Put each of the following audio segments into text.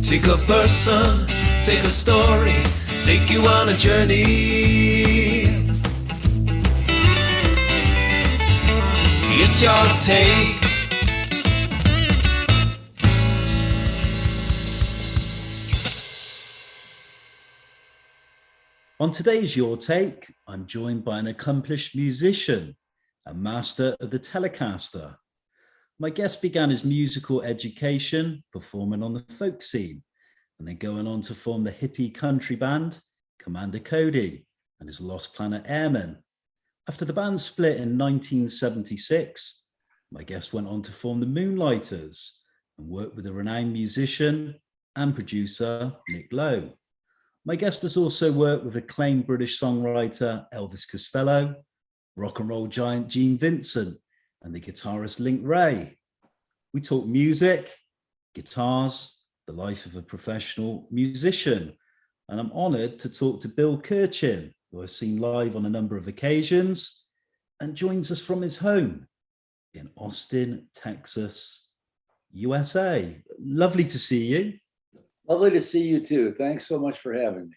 Take a person, take a story, take you on a journey. It's your take. On today's Your Take, I'm joined by an accomplished musician, a master of the Telecaster. My guest began his musical education performing on the folk scene, and then going on to form the hippie country band, Commander Cody, and his Lost Planet Airmen. After the band split in 1976, my guest went on to form the Moonlighters and worked with the renowned musician and producer, Nick Lowe. My guest has also worked with acclaimed British songwriter Elvis Costello, rock and roll giant Gene Vincent, and the guitarist Link Wray. We talk music, guitars, the life of a professional musician. And I'm honored to talk to Bill Kirchen, who I've seen live on a number of occasions and joins us from his home in Austin, Texas, USA. Lovely to see you. Lovely to see you too. Thanks so much for having me.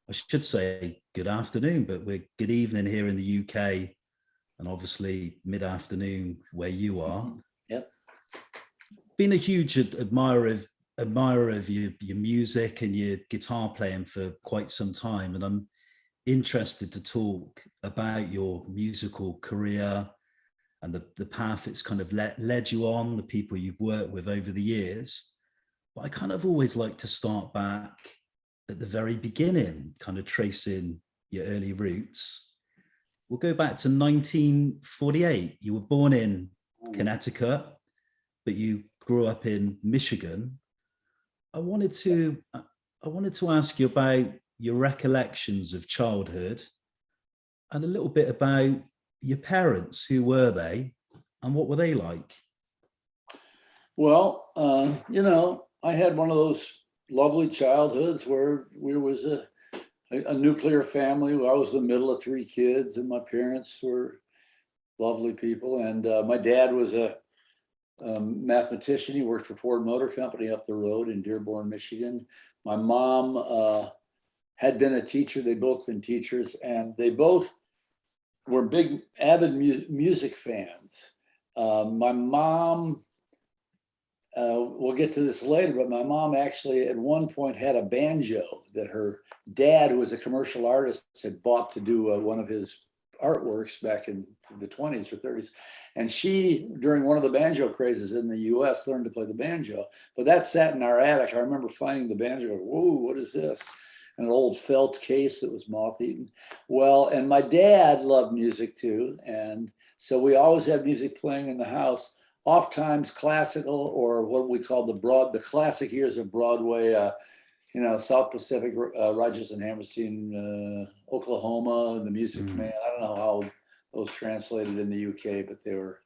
I should say good afternoon, but we're good evening here in the UK, and obviously mid-afternoon where you are. Yep. Been a huge admirer of your music and your guitar playing for quite some time, and I'm interested to talk about your musical career and the path it's kind of led you on, the people you've worked with over the years. But I kind of always like to start back at the very beginning, kind of tracing your early roots. We'll go back to 1948. You were born in Connecticut, but you grew up in Michigan. I wanted to ask you about your recollections of childhood and a little bit about your parents. Who were they and what were they like? Well, I had one of those lovely childhoods where we was a nuclear family. I was the middle of three kids, and my parents were lovely people. And my dad was a mathematician. He worked for Ford Motor Company up the road in Dearborn, Michigan. My mom had been a teacher. They'd both been teachers, and they both were big, avid music fans. My mom, we'll get to this later, but my mom actually at one point had a banjo that her dad, who was a commercial artist, had bought to do one of his artworks back in the 20s or 30s. And she, during one of the banjo crazes in the US, learned to play the banjo. But that sat in our attic. I remember finding the banjo, going, whoa, what is this? An old felt case that was moth-eaten. Well, and my dad loved music too. And so we always had music playing in the house. Oftentimes classical, or what we call the classic years of Broadway, South Pacific, Rodgers and Hammerstein, Oklahoma, and the Music Man. I don't know how those translated in the UK, but they were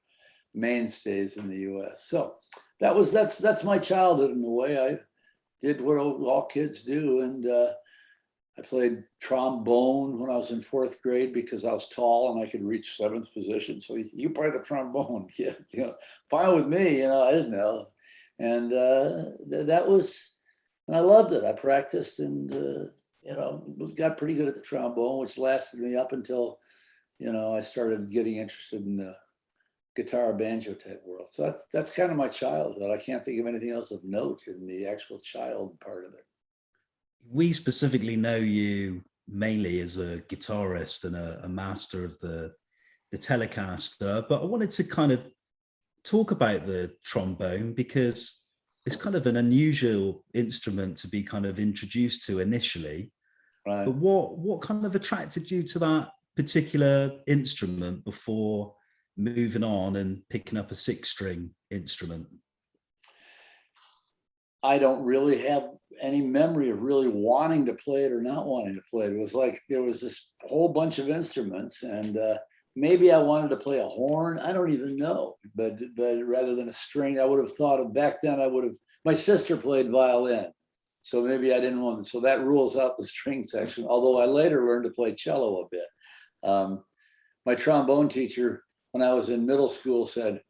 mainstays in the US. So that's my childhood in a way. I did what all kids do, and I played trombone when I was in fourth grade because I was tall and I could reach seventh position. So you play the trombone, kid. Fine with me. I didn't know, and that was, and I loved it. I practiced and got pretty good at the trombone, which lasted me up until I started getting interested in the guitar banjo type world. So that's kind of my childhood. I can't think of anything else of note in the actual child part of it. We specifically know you mainly as a guitarist and a master of the Telecaster, but I wanted to kind of talk about the trombone because it's kind of an unusual instrument to be kind of introduced to initially. Right. But what kind of attracted you to that particular instrument before moving on and picking up a six-string instrument? I don't really have any memory of really wanting to play it or not wanting to play it. It was like there was this whole bunch of instruments, and maybe I wanted to play a horn. I don't even know. But rather than a string, I would have thought of back then. My sister played violin, so maybe I didn't want. So that rules out the string section. Although I later learned to play cello a bit. My trombone teacher, when I was in middle school, said,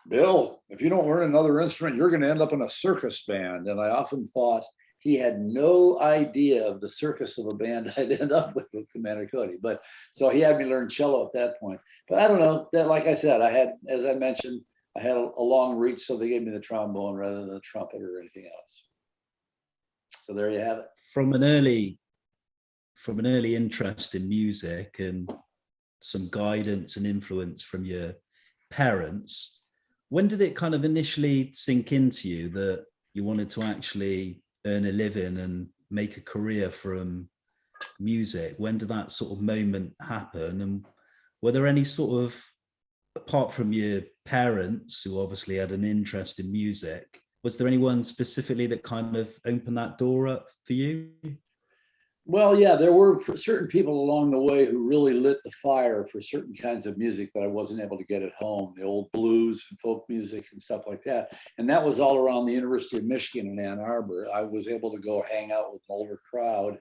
Bill, if you don't learn another instrument, you're going to end up in a circus band. And I often thought he had no idea of the circus of a band I'd end up with Commander Cody. But so he had me learn cello at that point. But I don't know that, like I said, I had, as I mentioned, I had a long reach, so they gave me the trombone rather than the trumpet or anything else. So there you have it. From an early interest in music and some guidance and influence from your parents, when did it kind of initially sink into you that you wanted to actually earn a living and make a career from music? When did that sort of moment happen? And were there any sort of, apart from your parents, who obviously had an interest in music, was there anyone specifically that kind of opened that door up for you? Well, yeah, there were certain people along the way who really lit the fire for certain kinds of music that I wasn't able to get at home, the old blues and folk music and stuff like that. And that was all around the University of Michigan in Ann Arbor. I was able to go hang out with an older crowd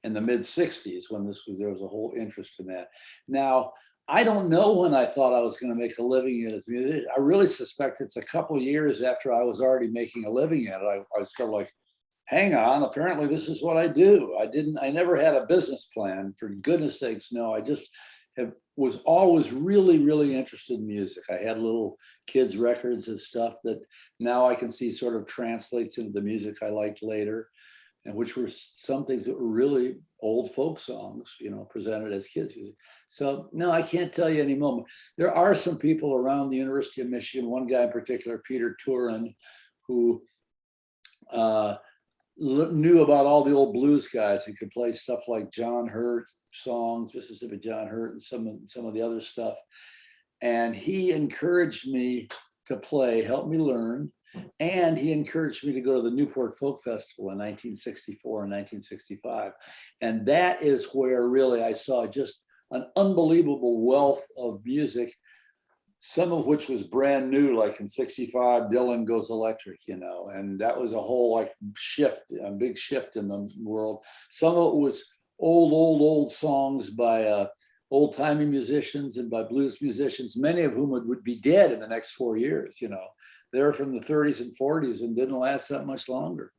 in the mid 60s when there was a whole interest in that. Now, I don't know when I thought I was going to make a living in this music. I really suspect it's a couple of years after I was already making a living at it. I was kind of like, hang on, apparently this is what I do. I never had a business plan, for goodness sakes, no. I just was always really, really interested in music. I had little kids' records and stuff that now I can see sort of translates into the music I liked later, and which were some things that were really old folk songs, presented as kids' music. So no, I can't tell you any moment. There are some people around the University of Michigan, one guy in particular, Peter Turin, who knew about all the old blues guys who could play stuff like John Hurt songs, Mississippi John Hurt, and some of the other stuff. And he encouraged me to play, helped me learn, and he encouraged me to go to the Newport Folk Festival in 1964 and 1965. And that is where really I saw just an unbelievable wealth of music, some of which was brand new, like in 65, Dylan Goes Electric, and that was a whole shift, a big shift in the world. Some of it was old songs by old-timey musicians and by blues musicians, many of whom would be dead in the next 4 years, They were from the 30s and 40s and didn't last that much longer.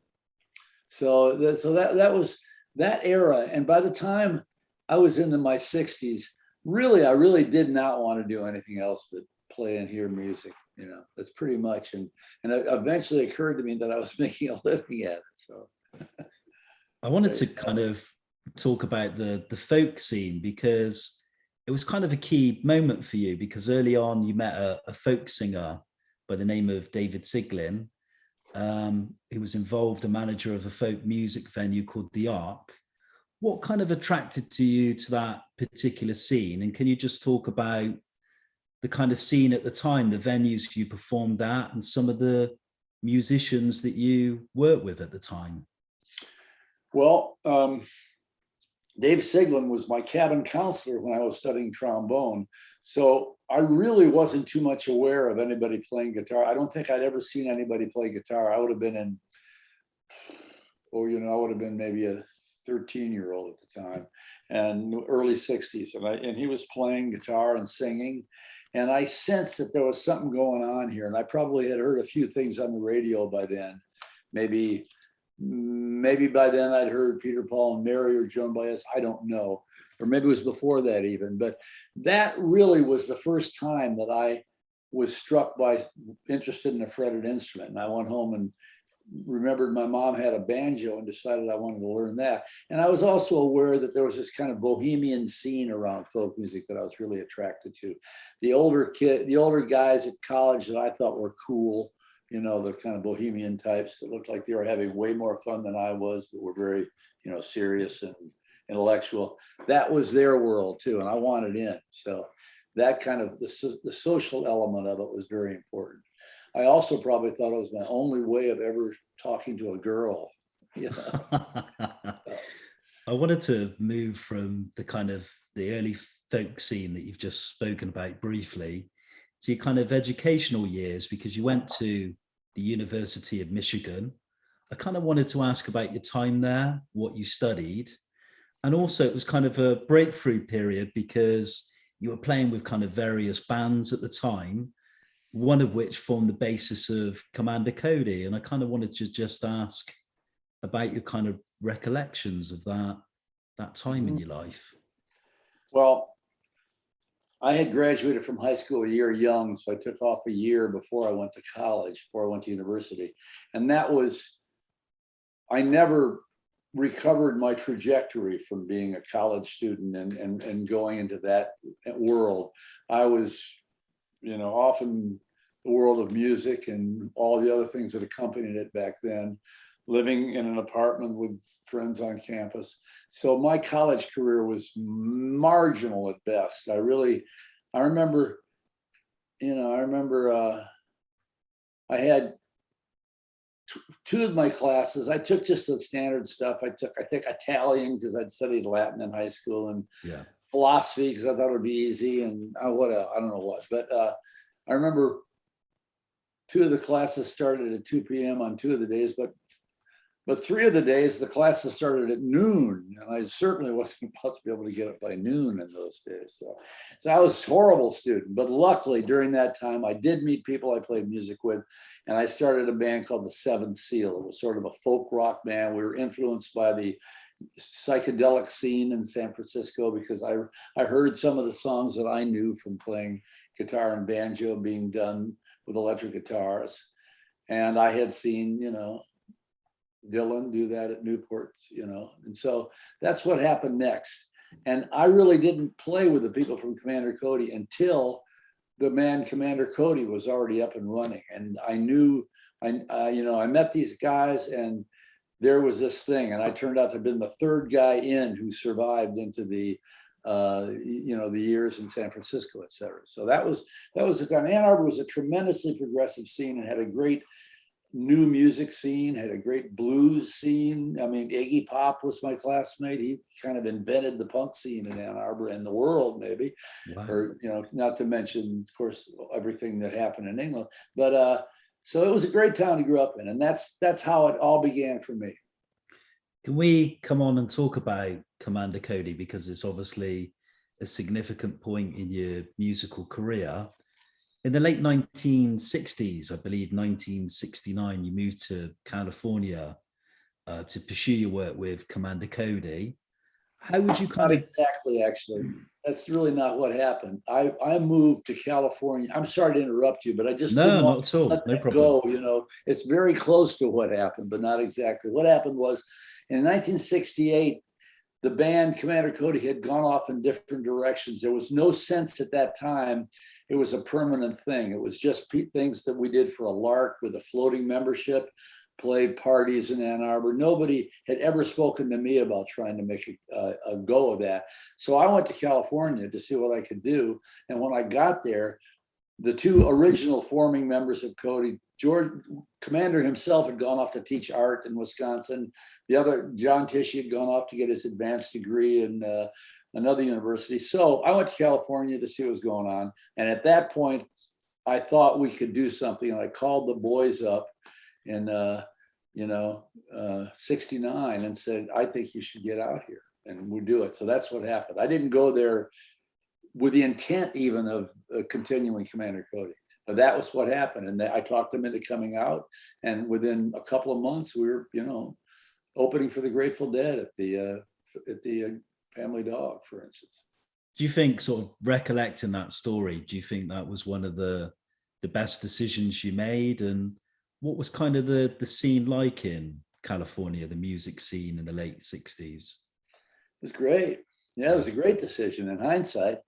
So that was that era. And by the time I was into my 60s, I really did not want to do anything else but play and hear music. That's pretty much. And it eventually occurred to me that I was making a living at it. So I wanted to kind of talk about the folk scene, because it was kind of a key moment for you, because early on you met a folk singer by the name of David Siglin. He was involved, a manager of a folk music venue called The Ark. What kind of attracted you to that particular scene? And can you just talk about the kind of scene at the time, the venues you performed at, and some of the musicians that you worked with at the time? Well, Dave Siglin was my cabin counselor when I was studying trombone. So I really wasn't too much aware of anybody playing guitar. I don't think I'd ever seen anybody play guitar. I would have been maybe a 13-year-old at the time, and early 60s. And he was playing guitar and singing. And I sensed that there was something going on here. And I probably had heard a few things on the radio by then. Maybe by then I'd heard Peter, Paul and Mary or Joan Baez. I don't know. Or maybe it was before that even. But that really was the first time that I was struck by interested in a fretted instrument. And I went home and remembered my mom had a banjo and decided I wanted to learn that. And I was also aware that there was this kind of bohemian scene around folk music that I was really attracted to. The older guys at college that I thought were cool, the kind of bohemian types that looked like they were having way more fun than I was, but were very, serious and intellectual. That was their world too, and I wanted in. So that kind of the social element of it was very important. I also probably thought it was my only way of ever talking to a girl. I wanted to move from the early folk scene that you've just spoken about briefly to your kind of educational years, because you went to the University of Michigan. I kind of wanted to ask about your time there, what you studied. And also it was kind of a breakthrough period because you were playing with kind of various bands at the time. one of which formed the basis of Commander Cody. And I kind of wanted to just ask about your kind of recollections of that time in your life. Well, I had graduated from high school a year young, so I took off a year before I went to college, before I went to university. And that was, I never recovered my trajectory from being a college student and going into that world. I was, off in the world of music and all the other things that accompanied it back then, living in an apartment with friends on campus. So my college career was marginal at best. I remember I had two of my classes. I took just the standard stuff. I think Italian because I'd studied Latin in high school, and philosophy because I thought it would be easy, and I don't know what. But I remember two of the classes started at 2 p.m. on two of the days, but three of the days the classes started at noon, and I certainly wasn't about to be able to get up by noon in those days. So I was a horrible student, but luckily during that time I did meet people I played music with, and I started a band called the Seventh Seal. It was sort of a folk rock band. We were influenced by the psychedelic scene in San Francisco because I heard some of the songs that I knew from playing guitar and banjo being done with electric guitars, and I had seen, Dylan do that at Newport, and so that's what happened next. And I really didn't play with the people from Commander Cody until the man Commander Cody was already up and running. And I knew, I met these guys, and there was this thing, and I turned out to have been the third guy in who survived into the the years in San Francisco, et cetera. So that was the time. Ann Arbor was a tremendously progressive scene and had a great new music scene, had a great blues scene. I mean, Iggy Pop was my classmate. He kind of invented the punk scene in Ann Arbor and the world, maybe. Wow. Or, not to mention, of course, everything that happened in England. But so it was a great town to grow up in. And that's how it all began for me. Can we come on and talk about Commander Cody? Because it's obviously a significant point in your musical career. In the late 1960s, I believe 1969, you moved to California to pursue your work with Commander Cody. How would you Not exactly, actually. That's really not what happened. I moved to California. I'm sorry to interrupt you, but I just didn't want not at all. To let no that problem. go. It's very close to what happened, but not exactly. What happened was in 1968, the band Commander Cody had gone off in different directions. There was no sense at that time it was a permanent thing. It was just things that we did for a lark with a floating membership, played parties in Ann Arbor. Nobody had ever spoken to me about trying to make a go of that. So I went to California to see what I could do. And when I got there, the two original forming members of Cody, Commander himself had gone off to teach art in Wisconsin. The other, John Tishy, had gone off to get his advanced degree in another university. So I went to California to see what was going on. And at that point, I thought we could do something. And I called the boys up in 69 and said, I think you should get out here and we'll do it. So that's what happened. I didn't go there with the intent even of continuing Commander Cody. But that was what happened. And I talked them into coming out. And within a couple of months, we were, opening for the Grateful Dead at the Family Dog, for instance. Do you think, sort of recollecting that story, do you think that was one of the best decisions you made? And what was kind of the scene like in California, the music scene in the late 60s? It was great. Yeah, it was a great decision. In hindsight,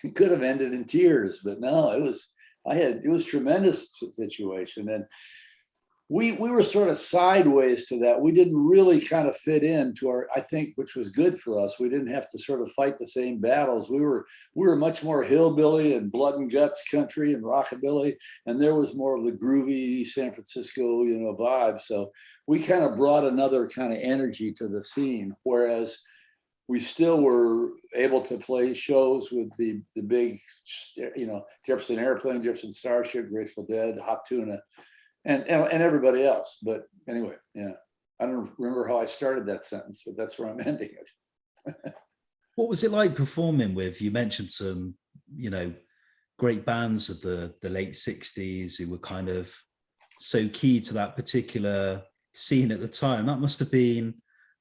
it could have ended in tears, but no, it was a tremendous situation. And we were sort of sideways to that. We didn't really kind of fit into I think, which was good for us. We didn't have to sort of fight the same battles. We were much more hillbilly and blood and guts country and rockabilly. And there was more of the groovy San Francisco, vibe. So we kind of brought another kind of energy to the scene, whereas we still were able to play shows with the big, Jefferson Airplane, Jefferson Starship, Grateful Dead, Hot Tuna, and everybody else. But anyway, yeah, I don't remember how I started that sentence, but that's where I'm ending it. What was it like performing with, you mentioned some, great bands of the late 60s who were kind of so key to that particular scene at the time. That must have been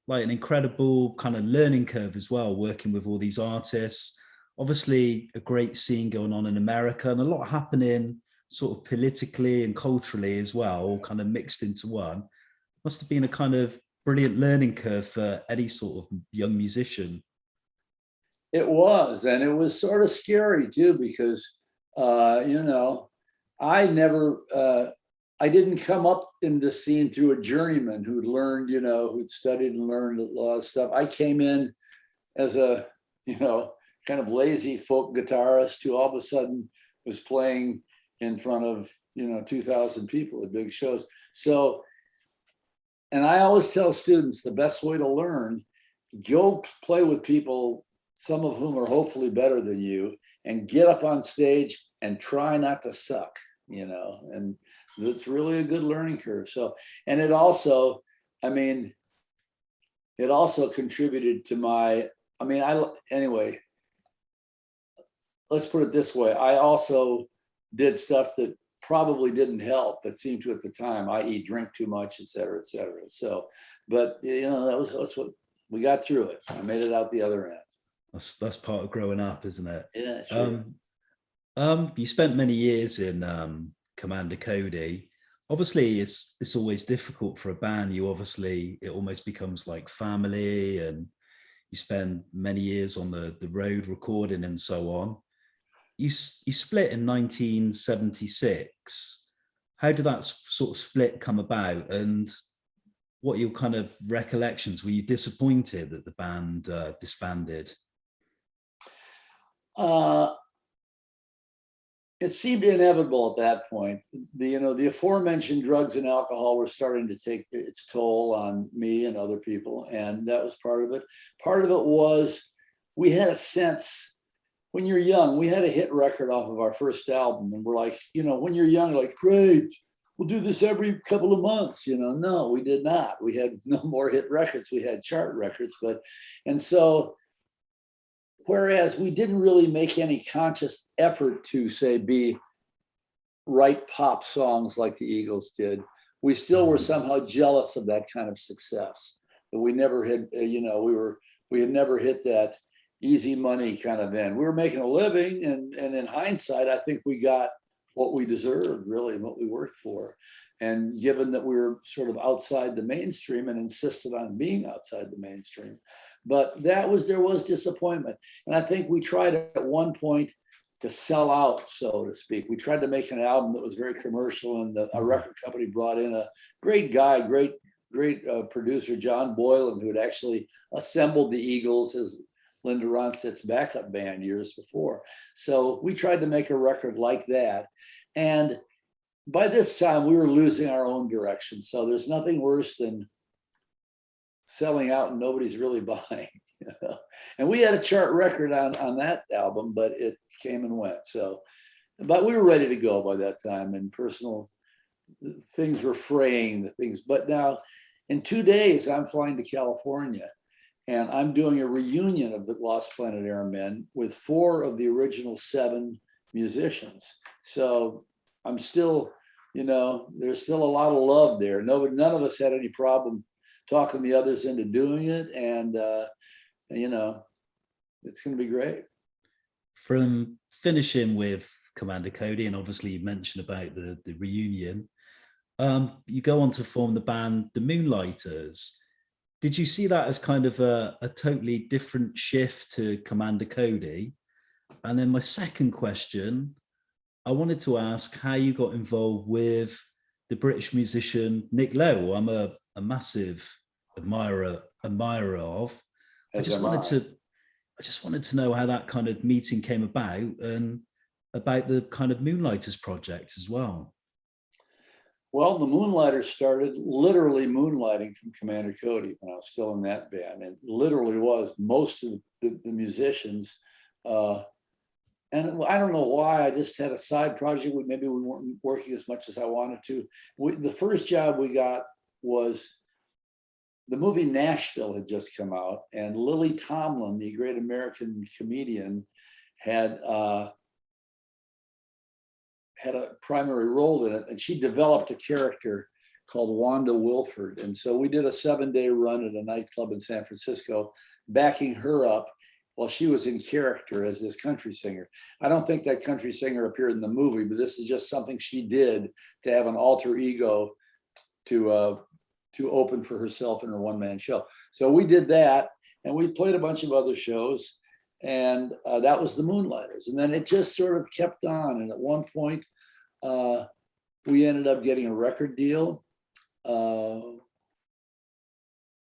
like an incredible kind of learning curve as well, working with all these artists. Obviously a great scene going on in America and a lot happening sort of politically and culturally as well, all kind of mixed into one. Must have been a kind of brilliant learning curve for any sort of young musician. It was, and it was sort of scary too, because, you know, I didn't come up in the scene through a journeyman who'd learned, you know, who'd studied and learned a lot of stuff. I came in as a, you know, kind of lazy folk guitarist who all of a sudden was playing in front of, you know, 2,000 people at big shows. So, and I always tell students the best way to learn, go play with people, some of whom are hopefully better than you, and get up on stage and try not to suck, you know, and it's really a good learning curve. So, and it also, I mean, it also contributed to my, anyway, let's put it this way. I also did stuff that probably didn't help, but seemed to at the time, i.e. drink too much, et cetera, et cetera. So, but you know, that's what we got through it. I made it out the other end. That's part of growing up, isn't it? Yeah, sure. You spent many years in Commander Cody. Obviously, it's always difficult for a band. It almost becomes like family, and you spend many years on the road recording and so on. You split in 1976. How did that sort of split come about, and what are your kind of recollections? Were you disappointed that the band disbanded? It seemed inevitable at that point. The aforementioned drugs and alcohol were starting to take its toll on me and other people, and that was part of it. Part of it was we had a sense, when you're young, we had a hit record off of our first album, and we're like, you know, when you're young, like, great, we'll do this every couple of months. You know, no, we did not. We had no more hit records. We had chart records, and so, whereas we didn't really make any conscious effort to, say, write pop songs like the Eagles did, we still were somehow jealous of that kind of success. That we never had, you know, we had never hit that easy money kind of end. We were making a living, and in hindsight, I think we got what we deserved, really, and what we worked for. And given that we were sort of outside the mainstream and insisted on being outside the mainstream, but there was disappointment. And I think we tried at one point to sell out, so to speak. We tried to make an album that was very commercial, and a record company brought in a great guy, great producer, John Boylan, who had actually assembled the Eagles as Linda Ronstadt's backup band years before. So we tried to make a record like that. And by this time, we were losing our own direction. So there's nothing worse than selling out and nobody's really buying. You know? And we had a chart record on that album, but it came and went. So, but we were ready to go by that time, and personal things were fraying the things. But now, in 2 days, I'm flying to California, and I'm doing a reunion of the Lost Planet Airmen with 4 of the original 7 musicians. So I'm still, you know, there's still a lot of love there. None of us had any problem talking the others into doing it. And, you know, it's going to be great. From finishing with Commander Cody, and obviously you mentioned about the reunion, you go on to form the band, the Moonlighters. Did you see that as kind of a totally different shift to Commander Cody? And then my second question, I wanted to ask how you got involved with the British musician Nick Lowe. I'm a massive admirer of. I just wanted to know how that kind of meeting came about, and about the kind of Moonlighters project as well. Well, the Moonlighters started literally moonlighting from Commander Cody when I was still in that band. It literally was most of the musicians. And I don't know why, I just had a side project. Maybe we weren't working as much as I wanted to. The first job we got was, the movie Nashville had just come out, and Lily Tomlin, the great American comedian, had had a primary role in it, and she developed a character called Wanda Wilford. And so we did a 7-day run at a nightclub in San Francisco, backing her up while she was in character as this country singer. I don't think that country singer appeared in the movie, but this is just something she did to have an alter ego to open for herself in her one-man show. So we did that, and we played a bunch of other shows, and that was the Moonlighters. And then it just sort of kept on. And at one point, we ended up getting a record deal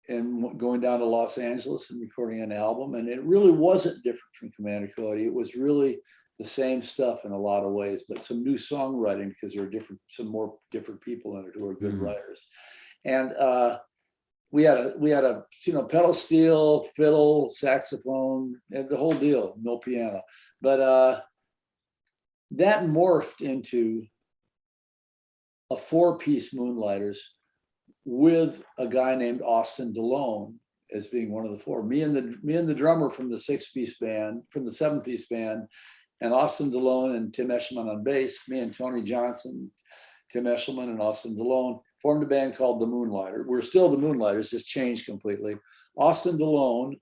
and going down to Los Angeles and recording an album. And it really wasn't different from Commander Cody. It was really the same stuff in a lot of ways, but some new songwriting because there are some more different people in it who are good writers. And we had a pedal steel, fiddle, saxophone, and the whole deal, no piano. But that morphed into a 4-piece Moonlighters with a guy named Austin DeLone as being one of the 4. Me and the drummer from the 6-piece band, from the 7-piece band, and Austin DeLone and Tim Eshelman on bass. Me and Tony Johnson, Tim Eshelman and Austin DeLone formed a band called the Moonlighters. We're still the Moonlighters, just changed completely. Austin DeLone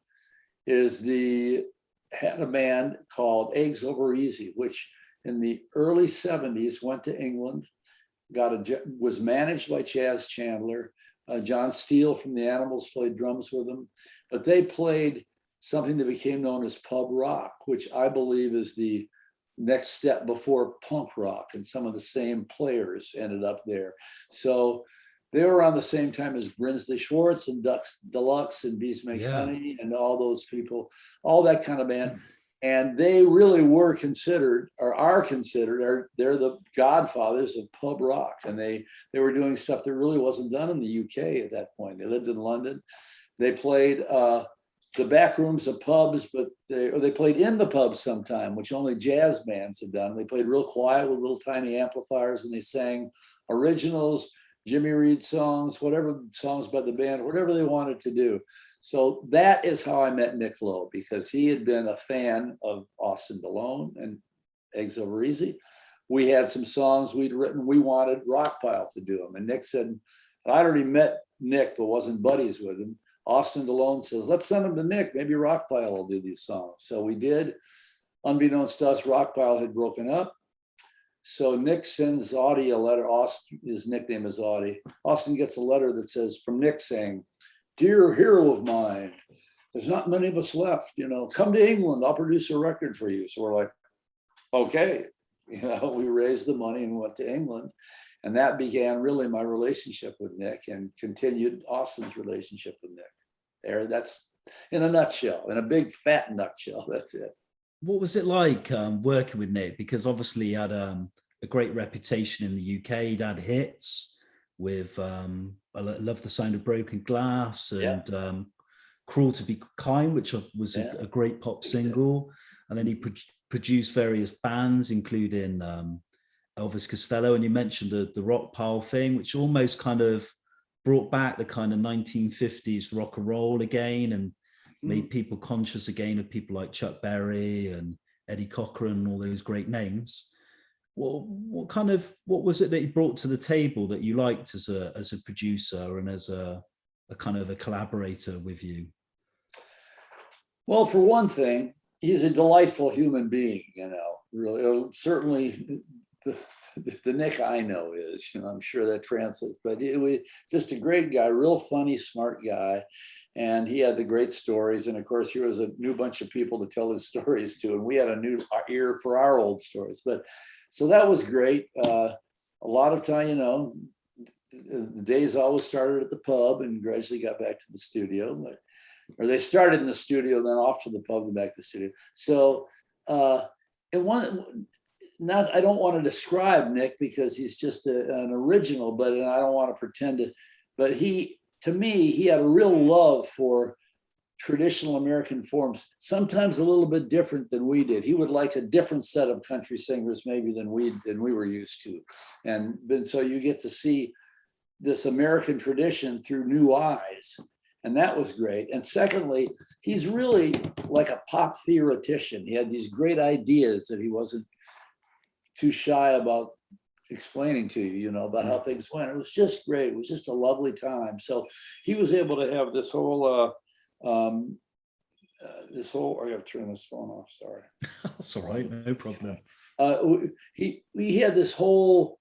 had a band called Eggs Over Easy, which in the early 70s went to England, was managed by Chaz Chandler. John Steele from the Animals played drums with them, but they played something that became known as pub rock, which I believe is the next step before punk rock, and some of the same players ended up there. So they were around the same time as Brinsley Schwartz and Ducks Deluxe and Bees Make Honey and all those people, all that kind of band. And they really were considered, or are considered, they're the godfathers of pub rock. And they were doing stuff that really wasn't done in the UK at that point. They lived in London. They played the back rooms of pubs, but they played in the pubs sometime, which only jazz bands had done. They played real quiet with little tiny amplifiers, and they sang originals, Jimmy Reed songs, whatever songs by the band, whatever they wanted to do. So that is how I met Nick Lowe, because he had been a fan of Austin DeLone and Eggs Over Easy. We had some songs we'd written. We wanted Rockpile to do them. And Nick said, I'd already met Nick, but wasn't buddies with him. Austin DeLone says, let's send them to Nick. Maybe Rockpile will do these songs. So we did. Unbeknownst to us, Rockpile had broken up. So Nick sends Audie a letter. Austin, his nickname is Audie. Austin gets a letter that says, from Nick saying, dear hero of mine, there's not many of us left, come to England, I'll produce a record for you. So we're like, okay, we raised the money and went to England. And that began really my relationship with Nick, and continued Austin's relationship with Nick. That's in a nutshell, in a big fat nutshell, that's it. What was it like working with Nick? Because obviously he had a great reputation in the UK. He'd had hits with I Love the Sound of Broken Glass and Cruel to Be Kind, which was a great pop single. And then he produced various bands, including Elvis Costello. And you mentioned the rock pile thing, which almost kind of brought back the kind of 1950s rock and roll again, and made people conscious again of people like Chuck Berry and Eddie Cochran and all those great names. What was it that he brought to the table that you liked as a producer and as a kind of a collaborator with you? Well, for one thing, he's a delightful human being, really. Certainly the Nick I know is, I'm sure that translates, but he was just a great guy, real funny, smart guy. And he had the great stories. And of course, here was a new bunch of people to tell his stories to. And we had a new ear for our old stories. But so that was great. A lot of time, the days always started at the pub and gradually got back to the studio. Or they started in the studio, then off to the pub and back to the studio. So I don't want to describe Nick because he's just an original, but I don't want to pretend to, but to me, he had a real love for traditional American forms, sometimes a little bit different than we did. He would like a different set of country singers maybe than we were used to. And so you get to see this American tradition through new eyes. And that was great. And secondly, he's really like a pop theoretician. He had these great ideas that he wasn't too shy about explaining to you, you know, about how things went. It was just great. It was just a lovely time. So he was able to have this whole, I gotta turn this phone off, sorry. That's all right, no problem. He had this whole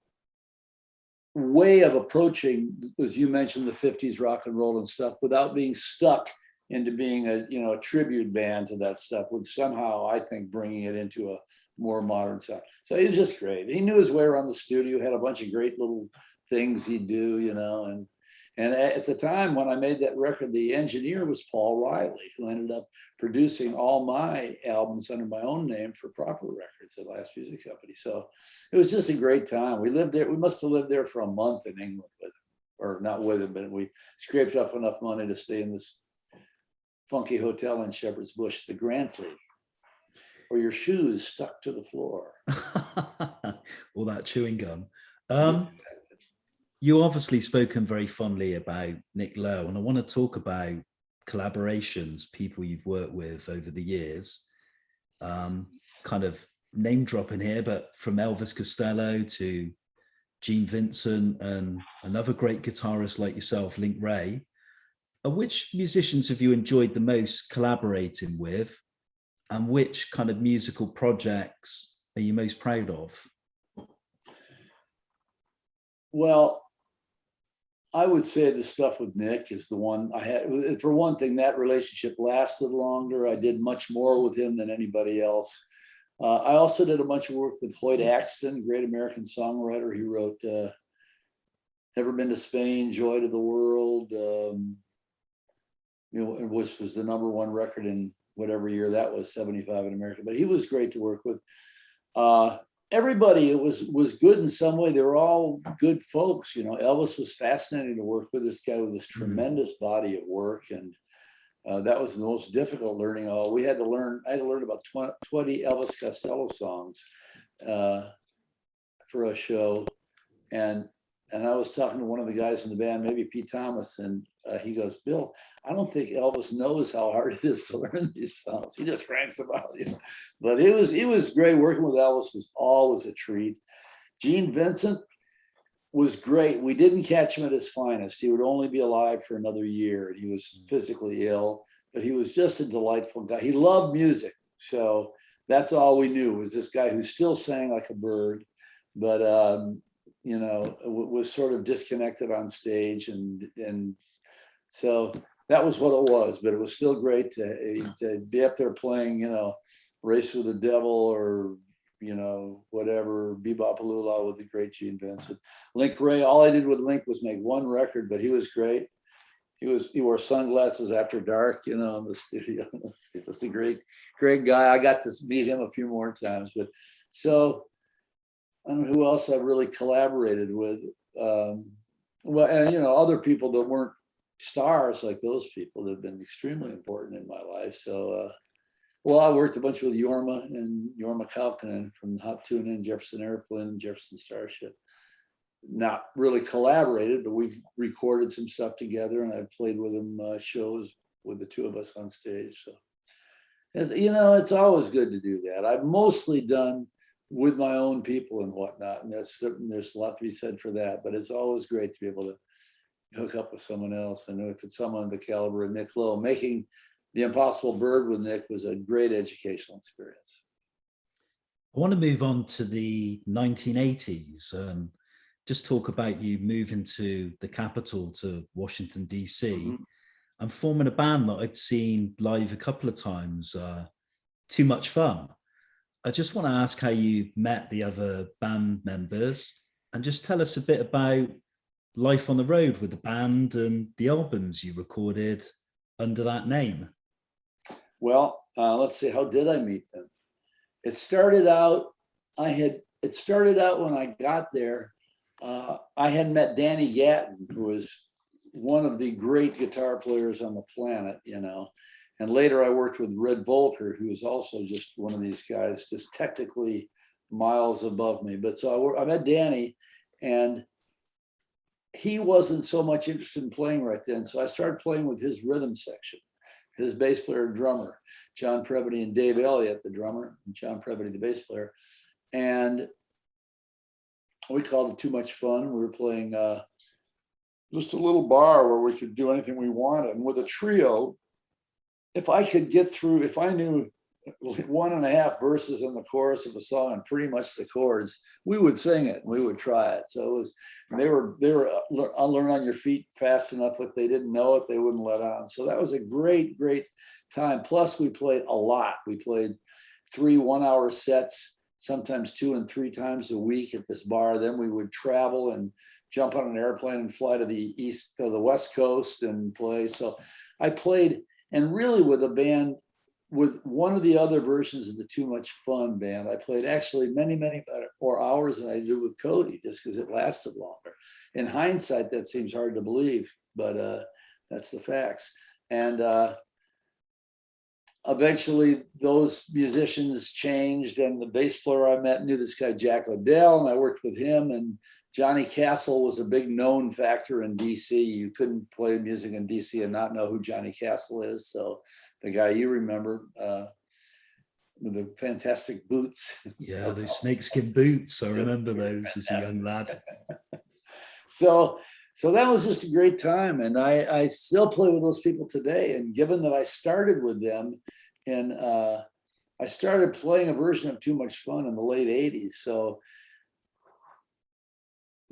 way of approaching, as you mentioned, the 50s rock and roll and stuff, without being stuck into being a tribute band to that stuff, with somehow, I think, bringing it into a more modern sound. So he was just great. He knew his way around the studio, had a bunch of great little things he'd do, you know, and at the time when I made that record, the engineer was Paul Riley, who ended up producing all my albums under my own name for Proper Records at Last Music Company. So it was just a great time. We lived there. We must have lived there for a month in England with him, or not with him, but we scraped up enough money to stay in this funky hotel in Shepherd's Bush, the Grand Fleet, where your shoes stuck to the floor. All that chewing gum. You obviously spoken very fondly about Nick Lowe, and I want to talk about collaborations, people you've worked with over the years. Kind of name dropping here, but from Elvis Costello to Gene Vincent and another great guitarist like yourself, Link Wray. Which musicians have you enjoyed the most collaborating with, and which kind of musical projects are you most proud of? Well, I would say the stuff with Nick is the one I had. For one thing, that relationship lasted longer. I did much more with him than anybody else. I also did a bunch of work with Hoyt Axton, great American songwriter. He wrote Never Been to Spain, Joy to the World, which was the #1 record in whatever year that was, 75 in America. But he was great to work with. Everybody, it was good in some way. They were all good folks. You know, Elvis was fascinating to work with, this guy with this tremendous body of work. And that was the most difficult learning. I had to learn about 20 Elvis Costello songs for a show. And I was talking to one of the guys in the band, maybe Pete Thomas, and he goes, "Bill, I don't think Elvis knows how hard it is to learn these songs. He just cranks them out." You know? But it was great. Working with Elvis was always a treat. Gene Vincent was great. We didn't catch him at his finest. He would only be alive for another year, and he was physically ill, but he was just a delightful guy. He loved music. So that's all we knew, was this guy who still sang like a bird, but was sort of disconnected on stage, and so that was what it was. But it was still great to be up there playing, Race with the Devil, or whatever, Bebop-A-Lula with the great Gene Vincent. Link Wray, all I did with Link was make one record, but he was great. He wore sunglasses after dark, in the studio. He's just a great guy. I got to meet him a few more times, but so. I don't know who else I've really collaborated with. Other people that weren't stars like those people that have been extremely important in my life. So, I worked a bunch with Jorma Kaukonen from Hot Tuna and Jefferson Airplane and Jefferson Starship. Not really collaborated, but we've recorded some stuff together, and I've played with them shows with the two of us on stage. So, it's always good to do that. I've mostly done with my own people and whatnot. And there's a lot to be said for that, but it's always great to be able to hook up with someone else. And if it's someone of the caliber of Nick Lowe, making The Impossible Bird with Nick was a great educational experience. I want to move on to the 1980s. Just talk about you moving to the capital, to Washington, DC, and forming a band that I'd seen live a couple of times, Too Much Fun. I just want to ask how you met the other band members, and just tell us a bit about life on the road with the band and the albums you recorded under that name. Well, let's see, how did I meet them? It started out when I got there. I had met Danny Gatton, who was one of the great guitar players on the planet, And later I worked with Red Volker, who was also just one of these guys, just technically miles above me. But so I met Danny, and he wasn't so much interested in playing right then. So I started playing with his rhythm section, his bass player and drummer, John Prebity, and Dave Elliott, the drummer, and John Prebity, the bass player. And we called it Too Much Fun. We were playing just a little bar where we could do anything we wanted. And with a trio, if I knew 1.5 verses in the chorus of a song and pretty much the chords, we would sing it and we would try it. So it was, I'll learn on your feet fast enough. If they didn't know it, they wouldn't let on. So that was a great time. Plus we played a lot. We played 3 1-hour sets, sometimes 2 and 3 times a week at this bar. Then we would travel and jump on an airplane and fly to the West Coast and play. So I played, and really with a band, with one of the other versions of the Too Much Fun band, I played actually many more hours than I did with Cody, just because it lasted longer. In hindsight, that seems hard to believe, but that's the facts. And eventually those musicians changed, and the bass player I met knew this guy, Jack O'Dell, and I worked with him. And Johnny Castle was a big known factor in DC. You couldn't play music in DC and not know who Johnny Castle is. So the guy you remember with the fantastic boots. Yeah, those snakeskin boots. I remember those as a young lad. So that was just a great time. And I still play with those people today. And given that I started with them, and I started playing a version of Too Much Fun in the late 80s. So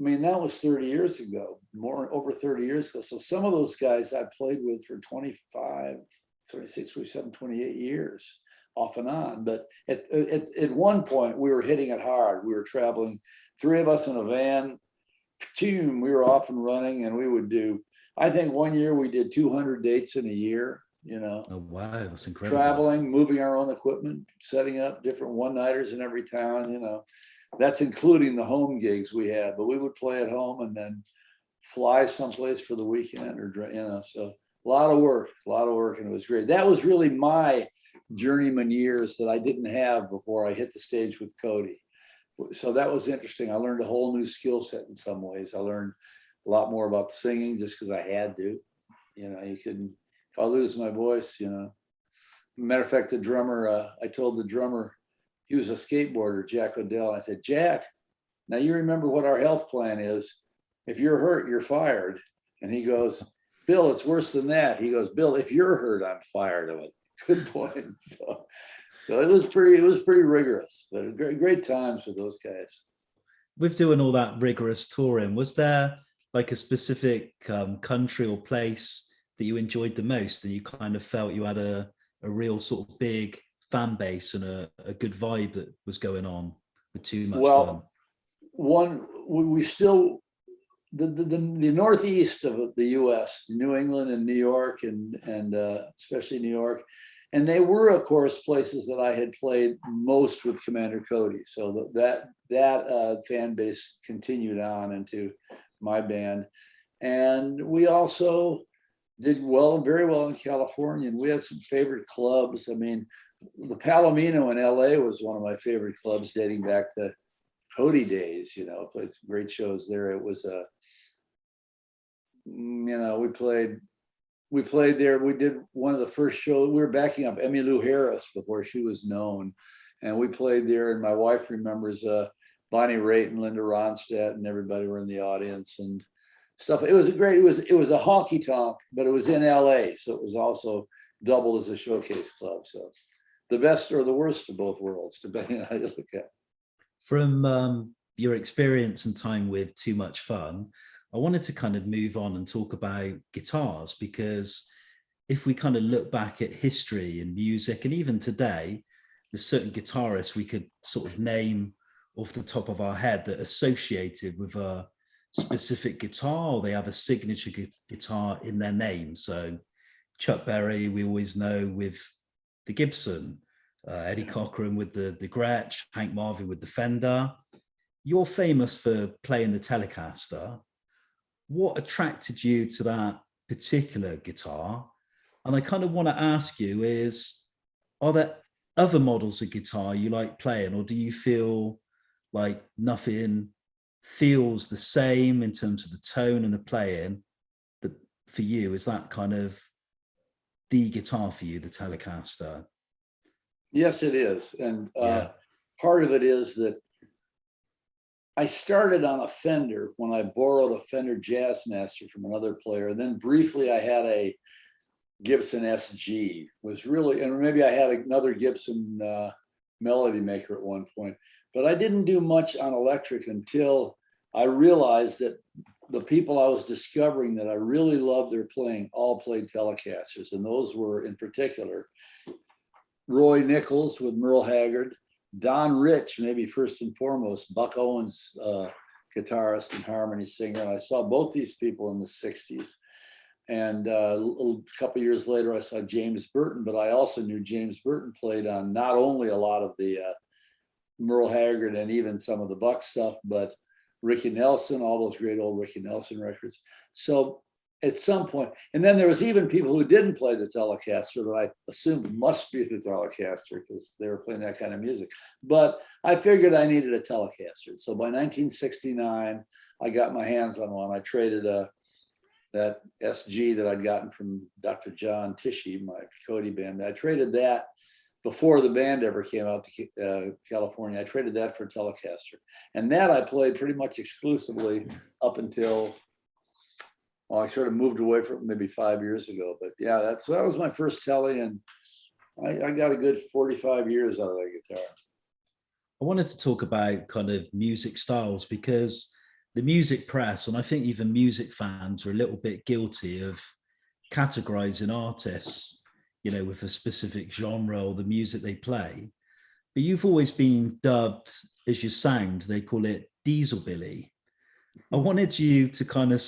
I mean, that was 30 years ago, over 30 years ago. So some of those guys I played with for 25, 36, 27, 28 years off and on. But at one point we were hitting it hard. We were traveling, 3 of us in a van, we were off and running, and we would do, I think one year we did 200 dates in a year, you know. Oh, wow, that's incredible. Traveling, moving our own equipment, setting up different one-nighters in every town, you know. That's including the home gigs we had, but we would play at home and then fly someplace for the weekend, or, you know, so a lot of work, and it was great. That was really my journeyman years that I didn't have before I hit the stage with Cody. So that was interesting. I learned a whole new skill set in some ways. I learned a lot more about singing just because I had to, you know. You couldn't, if I lose my voice, you know. Matter of fact, the drummer, I told the drummer, he was a skateboarder, Jack O'Dell. I said, Jack, now you remember what our health plan is. If you're hurt, you're fired. And he goes, Bill, it's worse than that. He goes, Bill, if you're hurt, I'm fired. I went, good point. So it was pretty rigorous, but great times with those guys. With doing all that rigorous touring, was there like a specific country or place that you enjoyed the most, and you kind of felt you had a real sort of big fan base and a good vibe that was going on with Too Much Fun? We still, the northeast of the US, New England and New York, and especially New York, and they were, of course, places that I had played most with Commander Cody. So that fan base continued on into my band. And we also did very well in California, and we had some favorite clubs. I mean, the Palomino in LA was one of my favorite clubs dating back to Cody days, you know. Played some great shows there. It was you know, we played there. We did one of the first shows. We were backing up Emmylou Harris before she was known, and we played there. And my wife remembers Bonnie Raitt and Linda Ronstadt, and everybody were in the audience and stuff. It was a honky tonk, but it was in LA, so it was also doubled as a showcase club. So the best or the worst of both worlds, depending on how you look at it. From your experience and time with Too Much Fun, I wanted to kind of move on and talk about guitars, because if we kind of look back at history and music, and even today, there's certain guitarists we could sort of name off the top of our head that are associated with a specific guitar, or they have a signature guitar in their name. So Chuck Berry, we always know with the Gibson, Eddie Cochran with the Gretsch, Hank Marvin with the Fender. You're famous for playing the Telecaster. What attracted you to that particular guitar? And I kind of want to ask you is, are there other models of guitar you like playing, or do you feel like nothing feels the same in terms of the tone and the playing? That for you, is that kind of the guitar for you, the Telecaster? Yes, it is. And part of it is that I started on a Fender when I borrowed a Fender Jazzmaster from another player. And then briefly I had a Gibson SG, was really, and maybe I had another Gibson Melody Maker at one point, but I didn't do much on electric until I realized that the people I was discovering that I really loved their playing all played Telecasters. And those were in particular Roy Nichols with Merle Haggard, Don Rich, maybe first and foremost, Buck Owens, guitarist and harmony singer. And I saw both these people in the 60s. And a couple of years later, I saw James Burton, but I also knew James Burton played on not only a lot of the Merle Haggard and even some of the Buck stuff, but Ricky Nelson, all those great old Ricky Nelson records. So at some point, and then there was even people who didn't play the Telecaster that I assumed must be the Telecaster because they were playing that kind of music. But I figured I needed a Telecaster. So by 1969, I got my hands on one. I traded that SG that I'd gotten from Dr. John Tishy, my Cody band. I traded that before the band ever came out to California. I traded that for a Telecaster. And that I played pretty much exclusively up until, well, I sort of moved away from maybe 5 years ago. But yeah, that was my first Tele, and I got a good 45 years out of that guitar. I wanted to talk about kind of music styles, because the music press, and I think even music fans, are a little bit guilty of categorizing artists, you know, with a specific genre or the music they play. But you've always been dubbed, as your sound, they call it Dieselbilly. I wanted you to kind of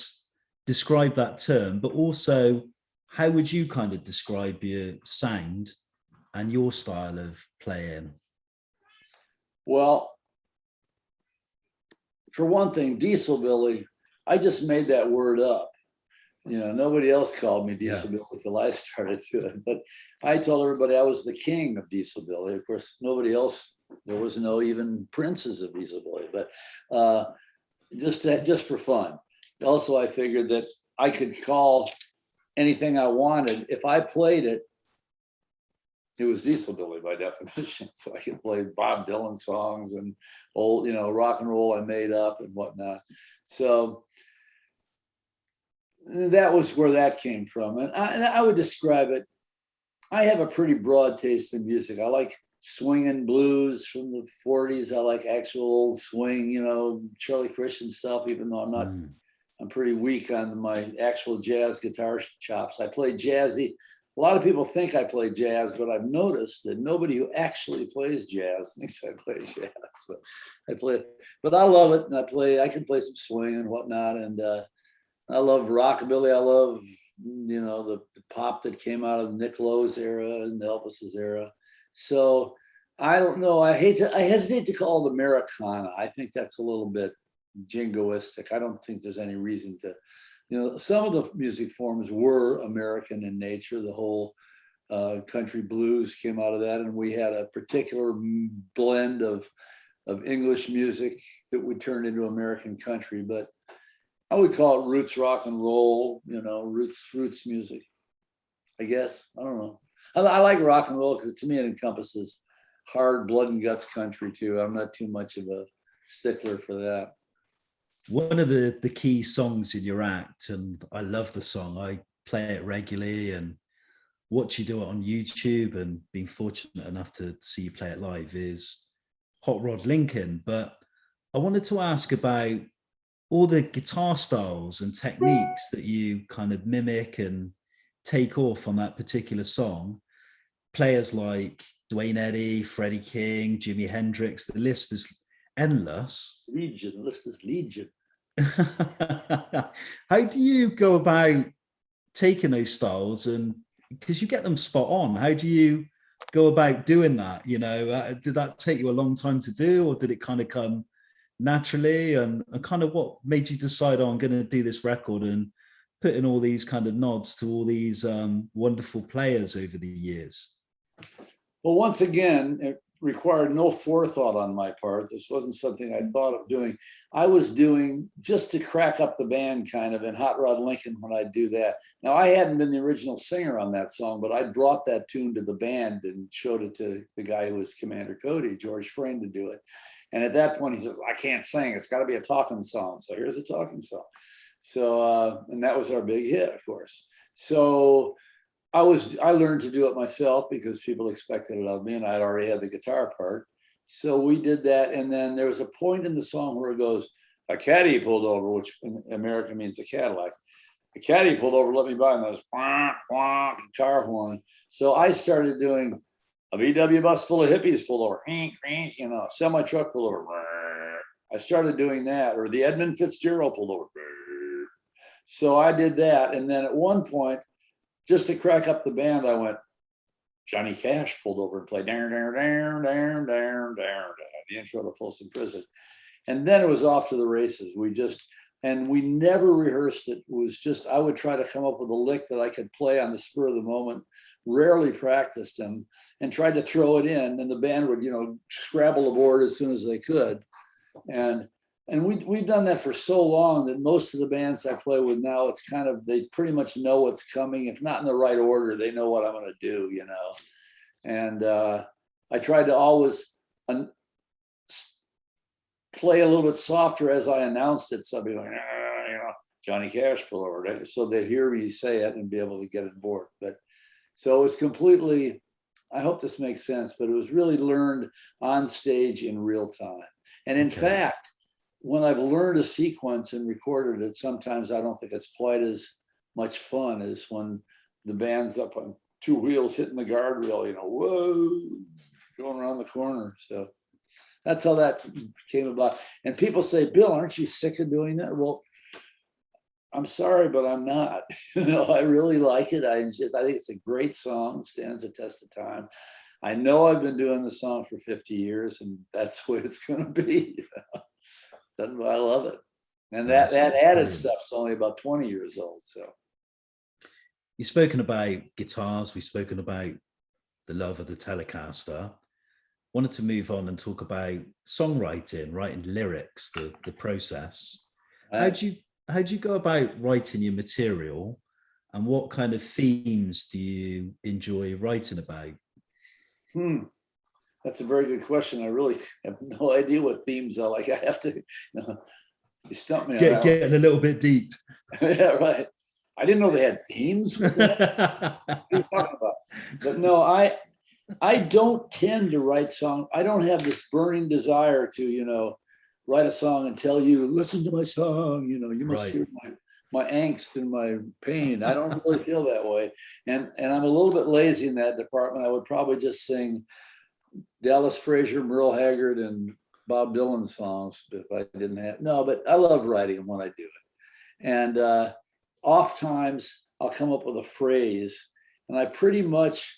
describe that term, but also how would you kind of describe your sound and your style of playing? Well, for one thing, Dieselbilly, I just made that word up. You know, nobody else called me Dieselbilly until I started to it. But I told everybody I was the king of Dieselbilly. Of course, nobody else, there was no even princes of Dieselbilly, but just for fun. Also, I figured that I could call anything I wanted. If I played it, it was Dieselbilly by definition. So I could play Bob Dylan songs and old, you know, rock and roll I made up and whatnot. So that was where that came from. And I would describe it, I have a pretty broad taste in music. I like swing and blues from the 40s. I like actual old swing, you know, Charlie Christian stuff, even though I'm not, I'm pretty weak on my actual jazz guitar chops. I play jazzy. A lot of people think I play jazz, but I've noticed that nobody who actually plays jazz thinks I play jazz. But I play, but I love it, and I can play some swing and whatnot. And I love rockabilly. I love, you know, the pop that came out of Nick Lowe's era and Elvis's era. So I don't know. I hesitate to call it Americana. I think that's a little bit jingoistic. I don't think there's any reason to. You know, some of the music forms were American in nature. The whole country blues came out of that, and we had a particular blend of English music that would turn into American country. But I would call it roots rock and roll. You know, roots music. I guess, I don't know. I like rock and roll because to me it encompasses hard blood and guts country too. I'm not too much of a stickler for that. One of the key songs in your act, and I love the song, I play it regularly and watch you do it on YouTube, and being fortunate enough to see you play it live, is Hot Rod Lincoln. But I wanted to ask about all the guitar styles and techniques that you kind of mimic and take off on that particular song. Players like Duane Eddy, Freddie King, Jimi Hendrix, the list is endless. Legion, the list is legion. How do you go about taking those styles, and because you get them spot on, how do you go about doing that? You know, did that take you a long time to do, or did it kind of come naturally? And kind of what made you decide, oh, I'm going to do this record and put in all these kind of nods to all these wonderful players over the years? Well, once again, required no forethought on my part. This wasn't something I thought of doing. I was doing just to crack up the band kind of in Hot Rod Lincoln when I do that. Now, I hadn't been the original singer on that song, but I brought that tune to the band and showed it to the guy who was Commander Cody, George Frayne, to do it. And at that point, he said, I can't sing. It's got to be a talking song. So here's a talking song. So, and that was our big hit, of course. So I learned to do it myself because people expected it of me, and I'd already had the guitar part. So we did that. And then there was a point in the song where it goes, a caddy pulled over, which in America means a Cadillac. A caddy pulled over, let me buy, and those wah, wah, guitar horn. So I started doing a VW bus full of hippies pulled over, you know, semi truck pulled over. I started doing that, or the Edmund Fitzgerald pulled over. So I did that. And then at one point, just to crack up the band, I went, Johnny Cash pulled over and played the intro to Folsom Prison. And then it was off to the races. We never rehearsed it. It was just, I would try to come up with a lick that I could play on the spur of the moment, rarely practiced them, and tried to throw it in. And the band would, you know, scrabble aboard as soon as they could. And we've done that for so long that most of the bands I play with now, it's kind of, they pretty much know what's coming. If not in the right order, they know what I'm going to do, you know. And I tried to always play a little bit softer as I announced it. So I'd be like, you know, Johnny Cash pull over, so they'd hear me say it and be able to get it board. But so it was completely, I hope this makes sense, but it was really learned on stage in real time. And in fact, when I've learned a sequence and recorded it, sometimes I don't think it's quite as much fun as when the band's up on two wheels hitting the guardrail, you know, whoa, going around the corner. So that's how that came about. And people say, Bill, aren't you sick of doing that? Well, I'm sorry, but I'm not. You know, I really like it. I think it's a great song, stands the test of time. I know I've been doing the song for 50 years, and that's what it's going to be. You know? That's why I love it. And that added stuff's only about 20 years old. So you've spoken about guitars. We've spoken about the love of the Telecaster. Wanted to move on and talk about songwriting, writing lyrics, the process. How'd you go about writing your material, and what kind of themes do you enjoy writing about? That's a very good question. I really have no idea what themes are. Like, I have to, you know, you stumped me on that. Getting a little bit deep. Yeah, right. I didn't know they had themes with that. What are you talking about? But no, I don't tend to write songs. I don't have this burning desire to, you know, write a song and tell you, listen to my song, you know, you must hear my angst and my pain. I don't really feel that way. And I'm a little bit lazy in that department. I would probably just sing Dallas Frazier, Merle Haggard, and Bob Dylan songs if I didn't have. No, but I love writing them when I do it. And oftentimes I'll come up with a phrase, and I pretty much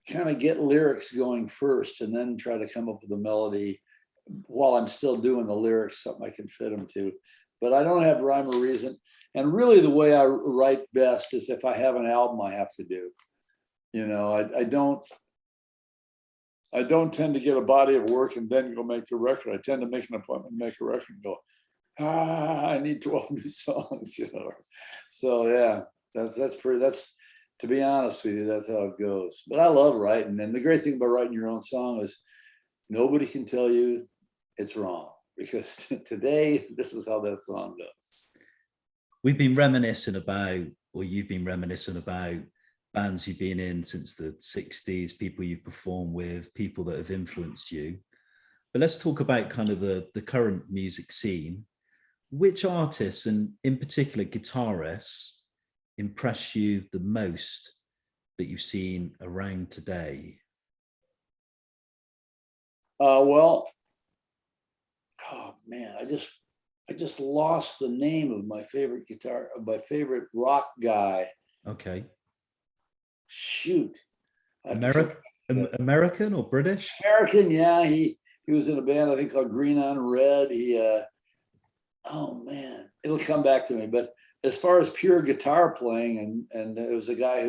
kind of get lyrics going first and then try to come up with a melody while I'm still doing the lyrics, something I can fit them to. But I don't have rhyme or reason. And really the way I write best is if I have an album I have to do. You know, I don't tend to get a body of work and then go make the record. I tend to make an appointment, make a record and go, I need 12 new songs, you know. So yeah, that's to be honest with you, that's how it goes. But I love writing. And the great thing about writing your own song is nobody can tell you it's wrong, because today, this is how that song goes. We've been reminiscing about, or you've been reminiscing about, bands you've been in since the 60s, people you've performed with, people that have influenced you. But let's talk about kind of the current music scene. Which artists, and in particular guitarists, impress you the most that you've seen around today? Well, oh man, I just lost the name of my favorite rock guy. Okay. Shoot. American or British? American, yeah. He was in a band I think called Green on Red. Oh man, it'll come back to me. But as far as pure guitar playing, and there was a guy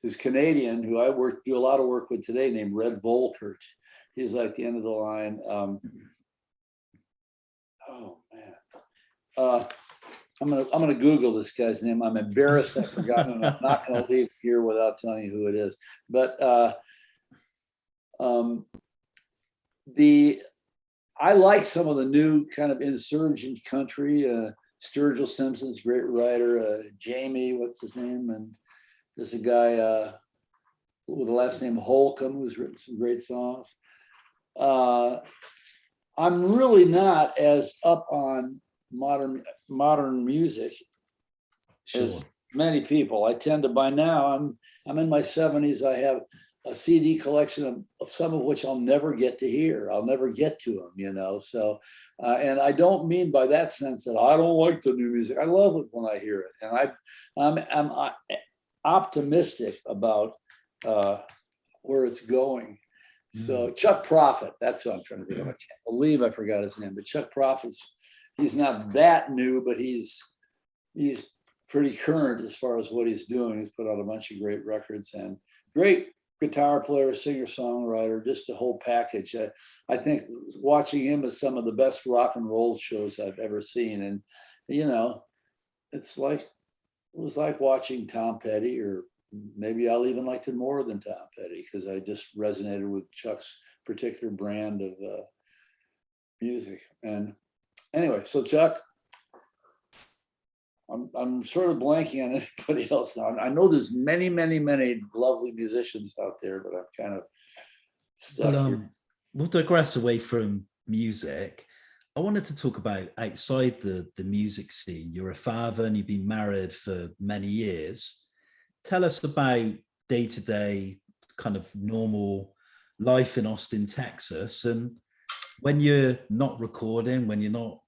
who's Canadian who I do a lot of work with today named Red Volkert. he's like the end of the line. Oh man. I'm gonna Google this guy's name. I'm embarrassed I've forgotten, and I'm not gonna leave here without telling you who it is. But I like some of the new kind of insurgent country. Sturgill Simpson's a great writer. Jamie, what's his name? And there's a guy with the last name Holcomb who's written some great songs. I'm really not as up on modern music as many people. I tend to, by now, I'm in my 70s. I have a CD collection of some of which I'll never get to hear. I'll never get to them, you know. So, and I don't mean by that sense that I don't like the new music. I love it when I hear it, and I'm optimistic about where it's going. So Chuck Prophet, that's what I'm trying to think of. I can't believe I forgot his name, but Chuck Prophet's, he's not that new, but he's pretty current as far as what he's doing. He's put out a bunch of great records and great guitar player, singer, songwriter, just a whole package. I think watching him is some of the best rock and roll shows I've ever seen. And, you know, it was like watching Tom Petty, or maybe I'll even like it more than Tom Petty, because I just resonated with Chuck's particular brand of music. And anyway, so Chuck, I'm sort of blanking on anybody else now. I know there's many lovely musicians out there, but I'm kind of stuck here. We'll digress away from music. I wanted to talk about outside the music scene. You're a father and you've been married for many years. Tell us about day-to-day kind of normal life in Austin, Texas. And when you're not recording, when you're not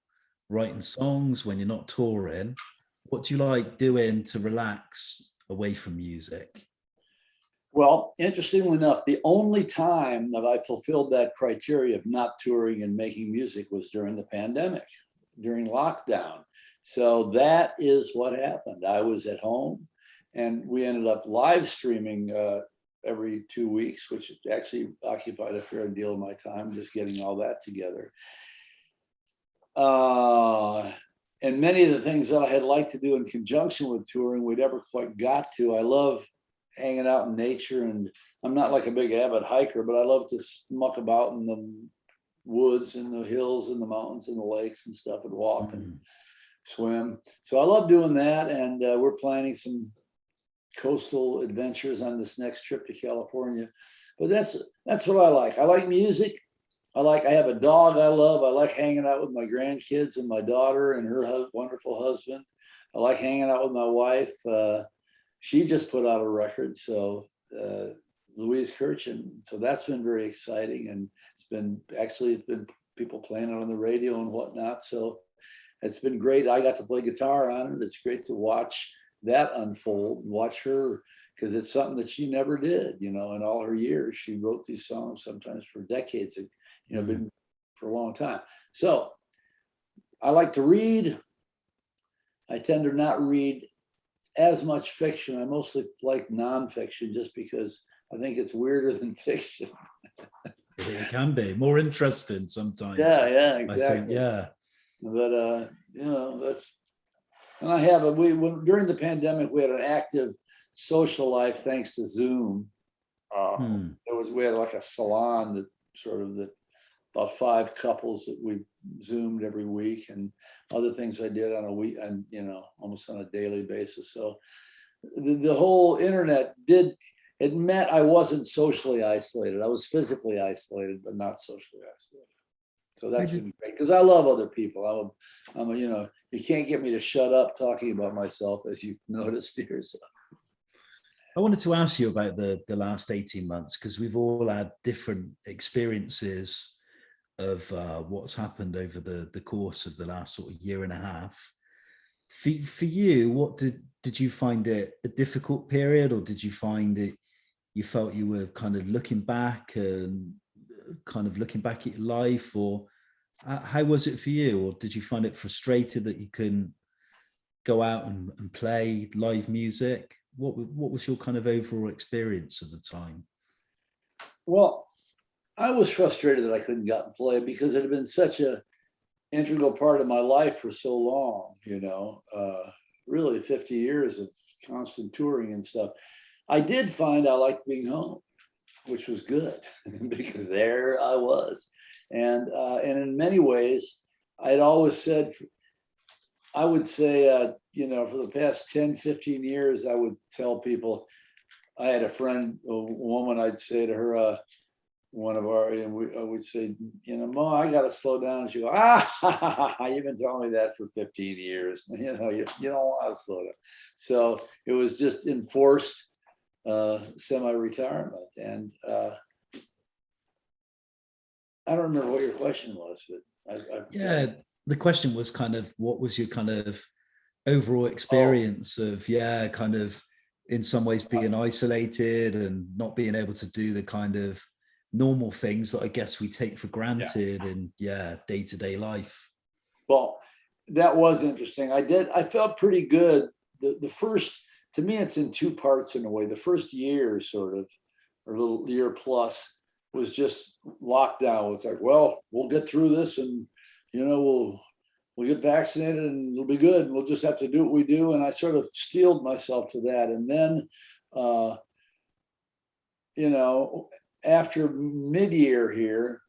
writing songs, when you're not touring, what do you like doing to relax away from music? Well, interestingly enough, the only time that I fulfilled that criteria of not touring and making music was during the pandemic, during lockdown. So that is what happened. I was at home, and we ended up live streaming every 2 weeks, which actually occupied a fair deal of my time, just getting all that together. And many of the things that I had liked to do in conjunction with touring, we never quite got to. I love hanging out in nature, and I'm not like a big avid hiker, but I love to muck about in the woods and the hills and the mountains and the lakes and stuff, and walk and swim. So I love doing that, and we're planning some coastal adventures on this next trip to California. But that's what I like. I like music. I have a dog I love. I like hanging out with my grandkids and my daughter and her wonderful husband. I like hanging out with my wife. She just put out a record, so Louise Kirchen. So that's been very exciting, and it's been people playing it on the radio and whatnot. So it's been great. I got to play guitar on it. It's great to watch that unfold, watch her, because it's something that she never did, you know, in all her years. She wrote these songs sometimes for decades, you know, been for a long time. So I like to read. I tend to not read as much fiction. I mostly like nonfiction, just because I think it's weirder than fiction. It can be more interesting sometimes. Yeah, exactly. I think, yeah. But you know, that's, and I have during the pandemic, we had an active social life thanks to Zoom. We had like a salon that about 5 couples that we Zoomed every week, and other things I did on a week, and you know, almost on a daily basis. So the whole internet meant I wasn't socially isolated. I was physically isolated, but not socially isolated. So that's been great, because I love other people. I'm a, you know, you can't get me to shut up talking about myself, as you've noticed here. So I wanted to ask you about the last 18 months, because we've all had different experiences of what's happened over the course of the last sort of year and a half. For you, what did you find it a difficult period, or did you find it, you felt you were kind of looking back and kind of looking back at your life, or how was it for you? Or did you find it frustrated that you couldn't go out and play live music? What was your kind of overall experience of the time? Well, I was frustrated that I couldn't get and play because it had been such a integral part of my life for so long, really 50 years of constant touring and stuff. I did find I liked being home, which was good because there I was. And in many ways, I'd always said, I would say, for the past 10, 15 years, I would tell people, I had a friend, a woman, I'd say to her, I would say, Mo, I got to slow down. And she'd go, you've been telling me that for 15 years. You don't want to slow down. So it was just enforced semi-retirement. And I don't remember what your question was, but the question was kind of, what was your kind of overall experience of, kind of in some ways being isolated and not being able to do the kind of normal things that I guess we take for granted in day-to-day life. Well, that was interesting. I felt pretty good. The first, to me, it's in two parts in a way. The first year sort of, or a little year plus, was just lockdown. It's like, well, we'll get through this and, we'll get vaccinated and it'll be good. We'll just have to do what we do. And I sort of steeled myself to that. And then, after mid-year here,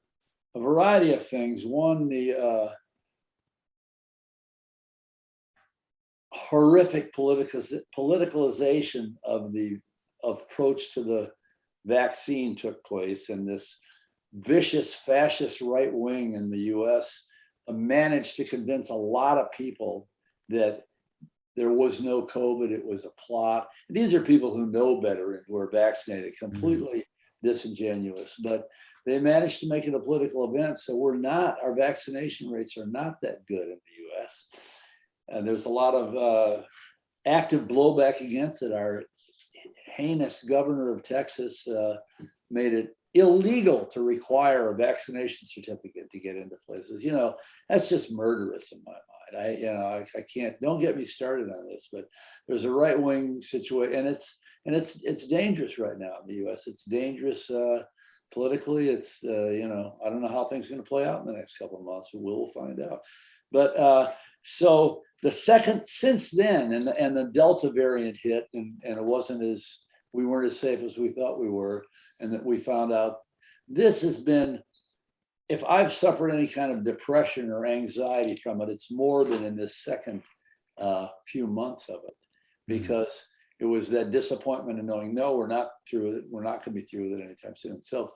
a variety of things. One, the horrific politicalization of the approach to the vaccine took place, and this vicious fascist right wing in the US managed to convince a lot of people that there was no COVID, it was a plot. These are people who know better and who are vaccinated, completely disingenuous, but they managed to make it a political event. So our vaccination rates are not that good in the US. And there's a lot of active blowback against it. Our heinous governor of Texas made it illegal to require a vaccination certificate to get into places. That's just murderous in my mind. I can't, don't get me started on this, but there's a right-wing situation, and it's dangerous right now in the US. It's dangerous politically. It's, I don't know how things are going to play out in the next couple of months, but we'll find out. But so the second, since then, and the Delta variant hit, and we weren't as safe as we thought we were, and that we found out this has been, if I've suffered any kind of depression or anxiety from it, it's more than in this second few months of it, because it was that disappointment of knowing, no, we're not through with it. We're not going to be through with it anytime soon. So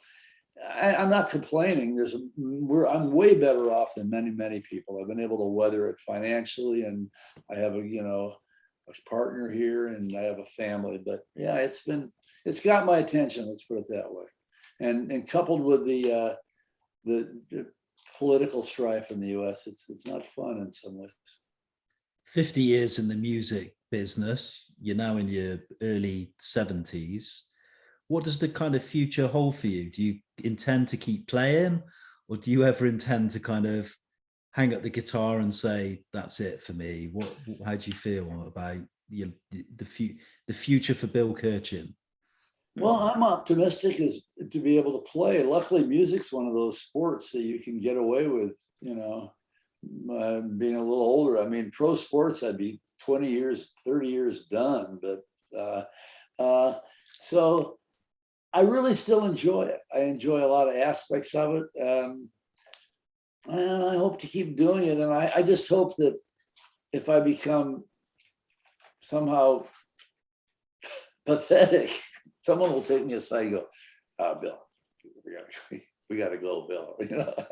I'm not complaining. I'm way better off than many, many people. I've been able to weather it financially, and I have a partner here, and I have a family. But yeah, it's got my attention. Let's put it that way. And coupled with the political strife in the US, it's not fun in some ways. 50 years in the music business, you're now in your early 70s. What does the kind of future hold for you? Do you intend to keep playing, or do you ever intend to kind of hang up the guitar and say, that's it for me? How do you feel about the future for Bill Kirchen? Well, I'm optimistic as to be able to play. Luckily, music's one of those sports that you can get away with, being a little older. I mean, pro sports, I'd be 20 years, 30 years done. But so I really still enjoy it. I enjoy a lot of aspects of it. And I hope to keep doing it. And I just hope that if I become somehow pathetic, someone will take me aside and go, Bill, we got to go, Bill.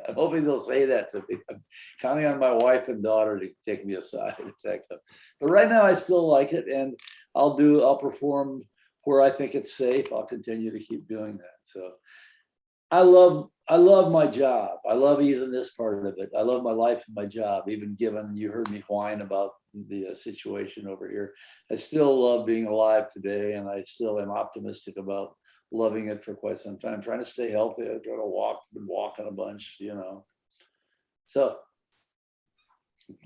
I'm hoping they'll say that to me. I'm counting on my wife and daughter to take me aside. But right now, I still like it, and I'll perform where I think it's safe. I'll continue to keep doing that. So I love my job. I love even this part of it. I love my life and my job, even given you heard me whine about the situation over here. I still love being alive today, and I still am optimistic about loving it for quite some time. Trying to stay healthy. I try to been walking a bunch, So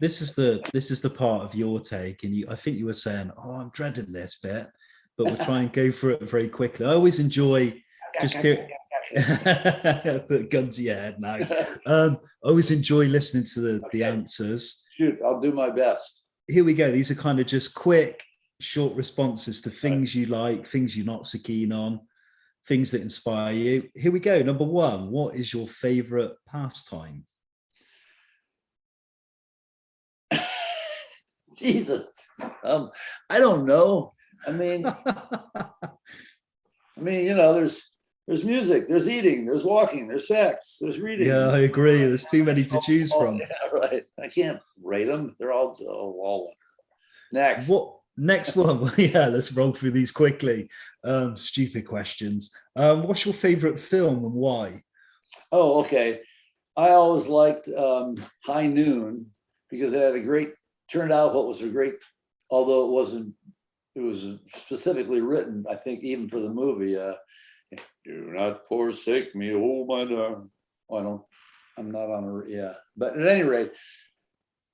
this is the part of your take, and I think you were saying, "Oh, I'm dreading this bit," but we'll try and go through it very quickly. I always enjoy just Put gun to your head now. I always enjoy listening to the answers. Shoot, I'll do my best. Here we go. These are kind of just quick, short responses to things you like, things you're not so keen on, things that inspire you. Here we go. Number one, what is your favorite pastime? Jesus. I don't know. I mean, there's music, there's eating, there's walking, there's sex, there's reading. Yeah, I agree. There's too many to choose from. Yeah, right. I can't rate them. They're all wonderful. Next. Next one. Yeah, let's roll through these quickly. Stupid questions. What's your favorite film and why? Oh, okay. I always liked High Noon because it had turned out what was a great, although it was specifically written, I think, even for the movie. Do not forsake me, oh my darling. I'm not on but at any rate,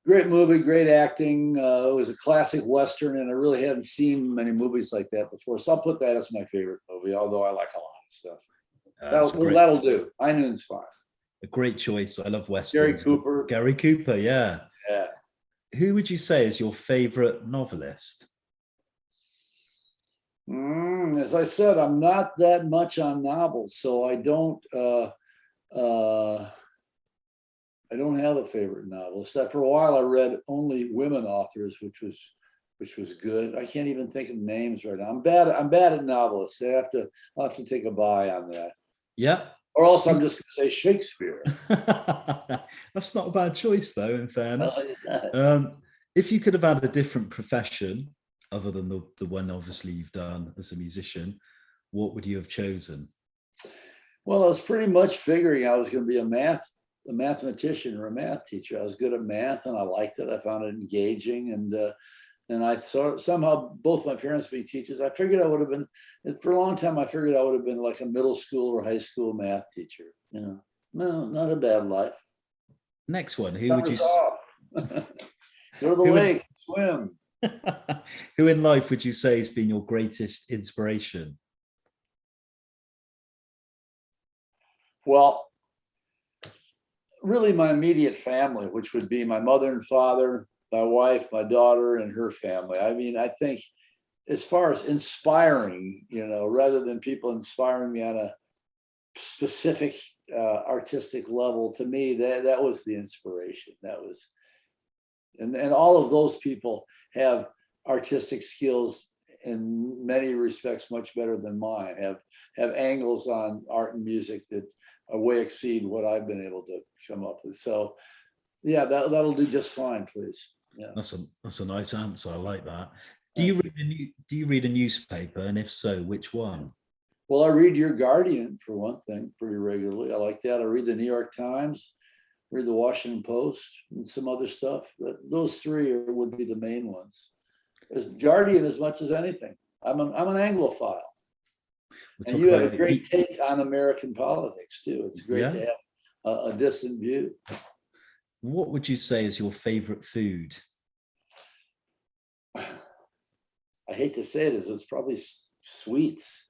great movie, great acting. It was a classic Western, and I really hadn't seen many movies like that before. So I'll put that as my favorite movie, although I like a lot of stuff. That'll do. High Noon's fine. A great choice. I love Westerns. Gary Cooper, yeah. Yeah. Who would you say is your favorite novelist? As I said, I'm not that much on novels, so I don't have a favorite novelist. For a while, I read only women authors, which was good. I can't even think of names right now. I'm bad at novelists. I'll have to take a bye on that. Yeah. Or else I'm just going to say Shakespeare. That's not a bad choice, though, in fairness. No, if you could have had a different profession, other than the one obviously you've done as a musician, what would you have chosen? Well, I was pretty much figuring I was going to be a mathematician or a math teacher. I was good at math and I liked it. I found it engaging, and I saw somehow both my parents being teachers. I figured I would have been, for a long time, I figured I would have been like a middle school or high school math teacher. No, not a bad life. Next one. Who would you go to the lake, swim? Who in life would you say has been your greatest inspiration? Well, really my immediate family, which would be my mother and father, my wife, my daughter, and her family. I mean, I think as far as inspiring, rather than people inspiring me on a specific artistic level, to me, that was the inspiration. That was, and all of those people have artistic skills in many respects much better than mine, have angles on art and music that way exceed what I've been able to come up with. So yeah, that'll do just fine, please. Yeah. That's a nice answer. I like that. Do you read a newspaper, and if so, which one? Well, I read Your Guardian for one thing pretty regularly. I like that. I read the New York Times, read the Washington Post, and some other stuff. Those three would be the main ones. As Guardian as much as anything. I'm an Anglophile. And you have a great take on American politics too. It's great to have a distant view. What would you say is your favorite food? I hate to say this, it's probably sweets.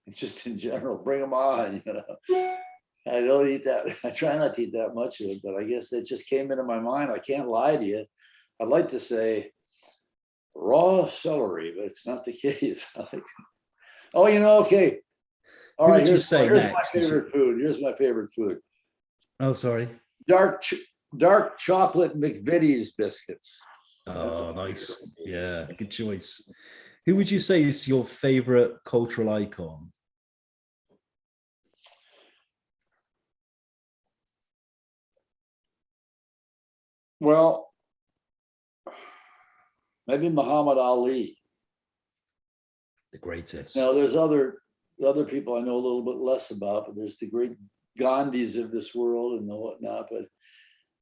Just in general, bring them on. I don't eat that. I try not to eat that much of it, but I guess that just came into my mind. I can't lie to you. I'd like to say raw celery, but it's not the case. Okay. All right, here's my favorite food. Here's my favorite food. Oh, sorry. Dark chocolate McVitie's biscuits. Oh, nice. Yeah, good choice. Who would you say is your favorite cultural icon? Well, maybe Muhammad Ali. The greatest. Now, there's other people I know a little bit less about, but there's the great Gandhis of this world and the whatnot. But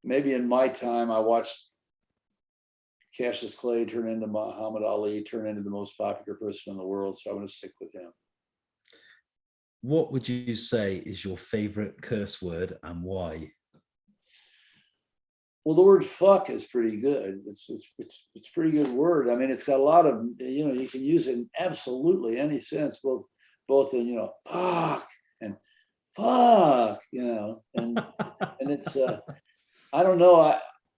maybe in my time, I watched Cassius Clay turn into Muhammad Ali, turn into the most popular person in the world. So I'm going to stick with him. What would you say is your favorite curse word and why? Well, the word fuck is pretty good. It's a pretty good word. I mean, it's got a lot of, you can use it in absolutely any sense, both in, fuck and fuck, and it's I don't know.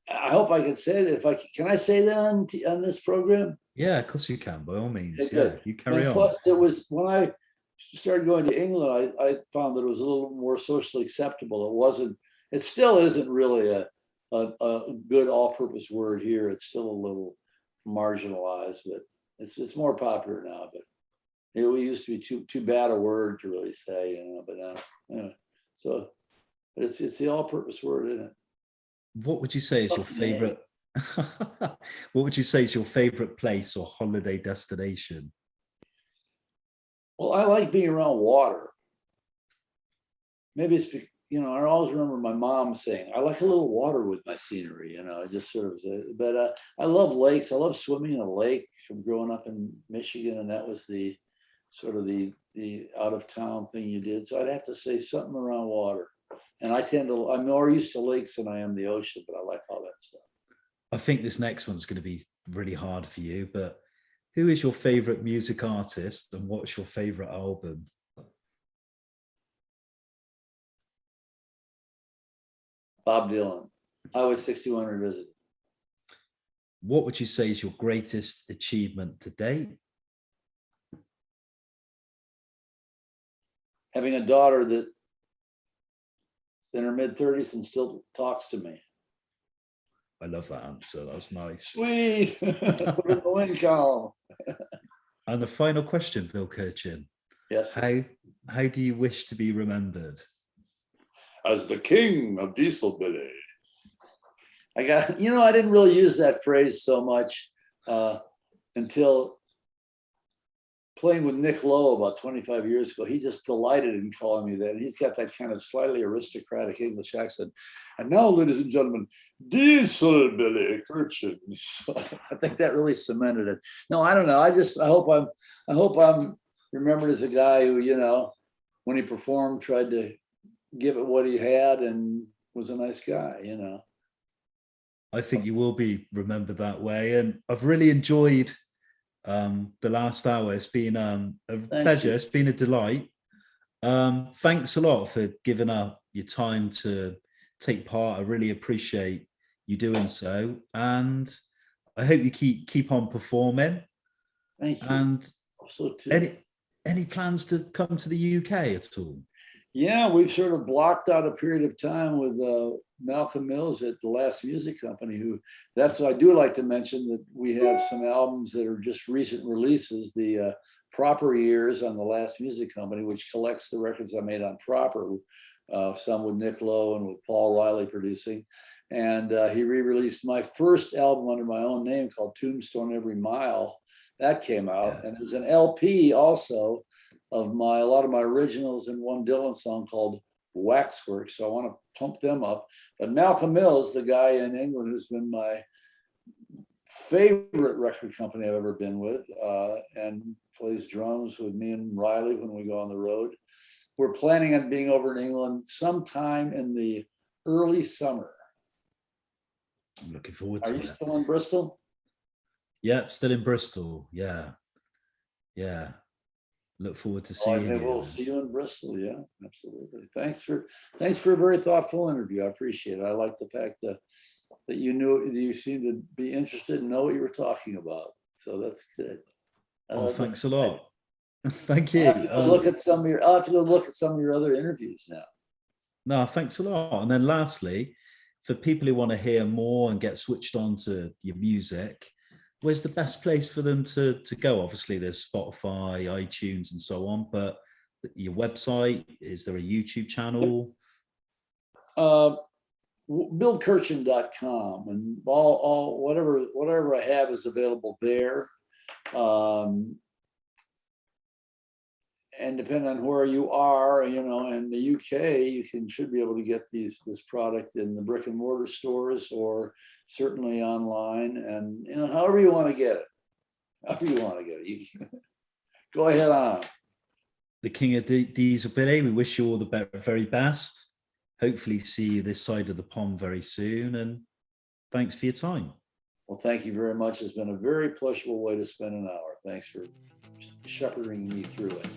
I hope I can say that. If I can I say that on this program? Yeah, of course you can, by all means. Okay, Yeah, good. you carry And on. plus, it was when I started going to England, I found that it was a little more socially acceptable. It wasn't. It still isn't really a good all-purpose word here. It's still a little marginalized, but it's more popular now. But it used to be too bad a word to really say, But now, anyway, so it's the all-purpose word, isn't it? What would you say is your favorite? What would you say is your favorite place or holiday destination? Well, I like being around water. Maybe it's, I always remember my mom saying, I like a little water with my scenery, I just sort of, but I love lakes. I love swimming in a lake from growing up in Michigan. And that was the sort of the out of town thing you did. So I'd have to say something around water. And I'm more used to lakes than I am the ocean, but I like all that stuff. I think this next one's going to be really hard for you, but who is your favorite music artist and what's your favorite album? Bob Dylan. Highway 61 Revisited. What would you say is your greatest achievement to date? Having a daughter that's in her mid-30s and still talks to me. I love that answer. That was nice. Sweet. Put in the win column. And the final question, Bill Kirchen. Yes. How do you wish to be remembered? As the king of Dieselbilly. I didn't really use that phrase so much until playing with Nick Lowe about 25 years ago. He just delighted in calling me that. And he's got that kind of slightly aristocratic English accent. And now, ladies and gentlemen, Dieselbilly Kirchen. So I think that really cemented it. No, I don't know. I hope I'm remembered as a guy who, when he performed, tried to give it what he had and was a nice guy, I think you will be remembered that way. And I've really enjoyed the last hour. It's been a pleasure. It's been a delight. Thanks a lot for giving up your time to take part. I really appreciate you doing so. And I hope you keep on performing. Thank you. And so too. Any plans to come to the UK at all? Yeah, we've sort of blocked out a period of time with Malcolm Mills at the Last Music Company, I do like to mention that we have some albums that are just recent releases, the Proper Years on the Last Music Company, which collects the records I made on Proper, some with Nick Lowe and with Paul Riley producing. And he re-released my first album under my own name called Tombstone Every Mile. That came out. Yeah. And there's an LP also of a lot of my originals and one Dylan song called Waxworks. So I want to pump them up. But Malcolm Mills, the guy in England who's been my favorite record company I've ever been with, and plays drums with me and Riley when we go on the road. We're planning on being over in England sometime in the early summer. I'm looking forward to it. Are you still in Bristol? Yeah, still in Bristol. Yeah. Look forward to seeing you. We'll see you in Bristol. Yeah, absolutely. Thanks for a very thoughtful interview. I appreciate it. I like the fact that you seem to be interested and know what you were talking about. So that's good. Thanks a lot. Thank you. I'll have to go look at some of your other interviews now. No, thanks a lot. And then lastly, for people who want to hear more and get switched on to your music, where's the best place for them to go? Obviously, there's Spotify, iTunes, and so on. But your website, is there a YouTube channel? BillKirchen.com, and all whatever I have is available there. And depending on where you are, in the UK, you should be able to get this product in the brick and mortar stores or certainly online, and however you want to get it. You go ahead on. The King of Dieselbilly, we wish you all the very best. Hopefully see you this side of the pond very soon, and thanks for your time. Well, thank you very much. It's been a very pleasurable way to spend an hour. Thanks for shepherding me through it.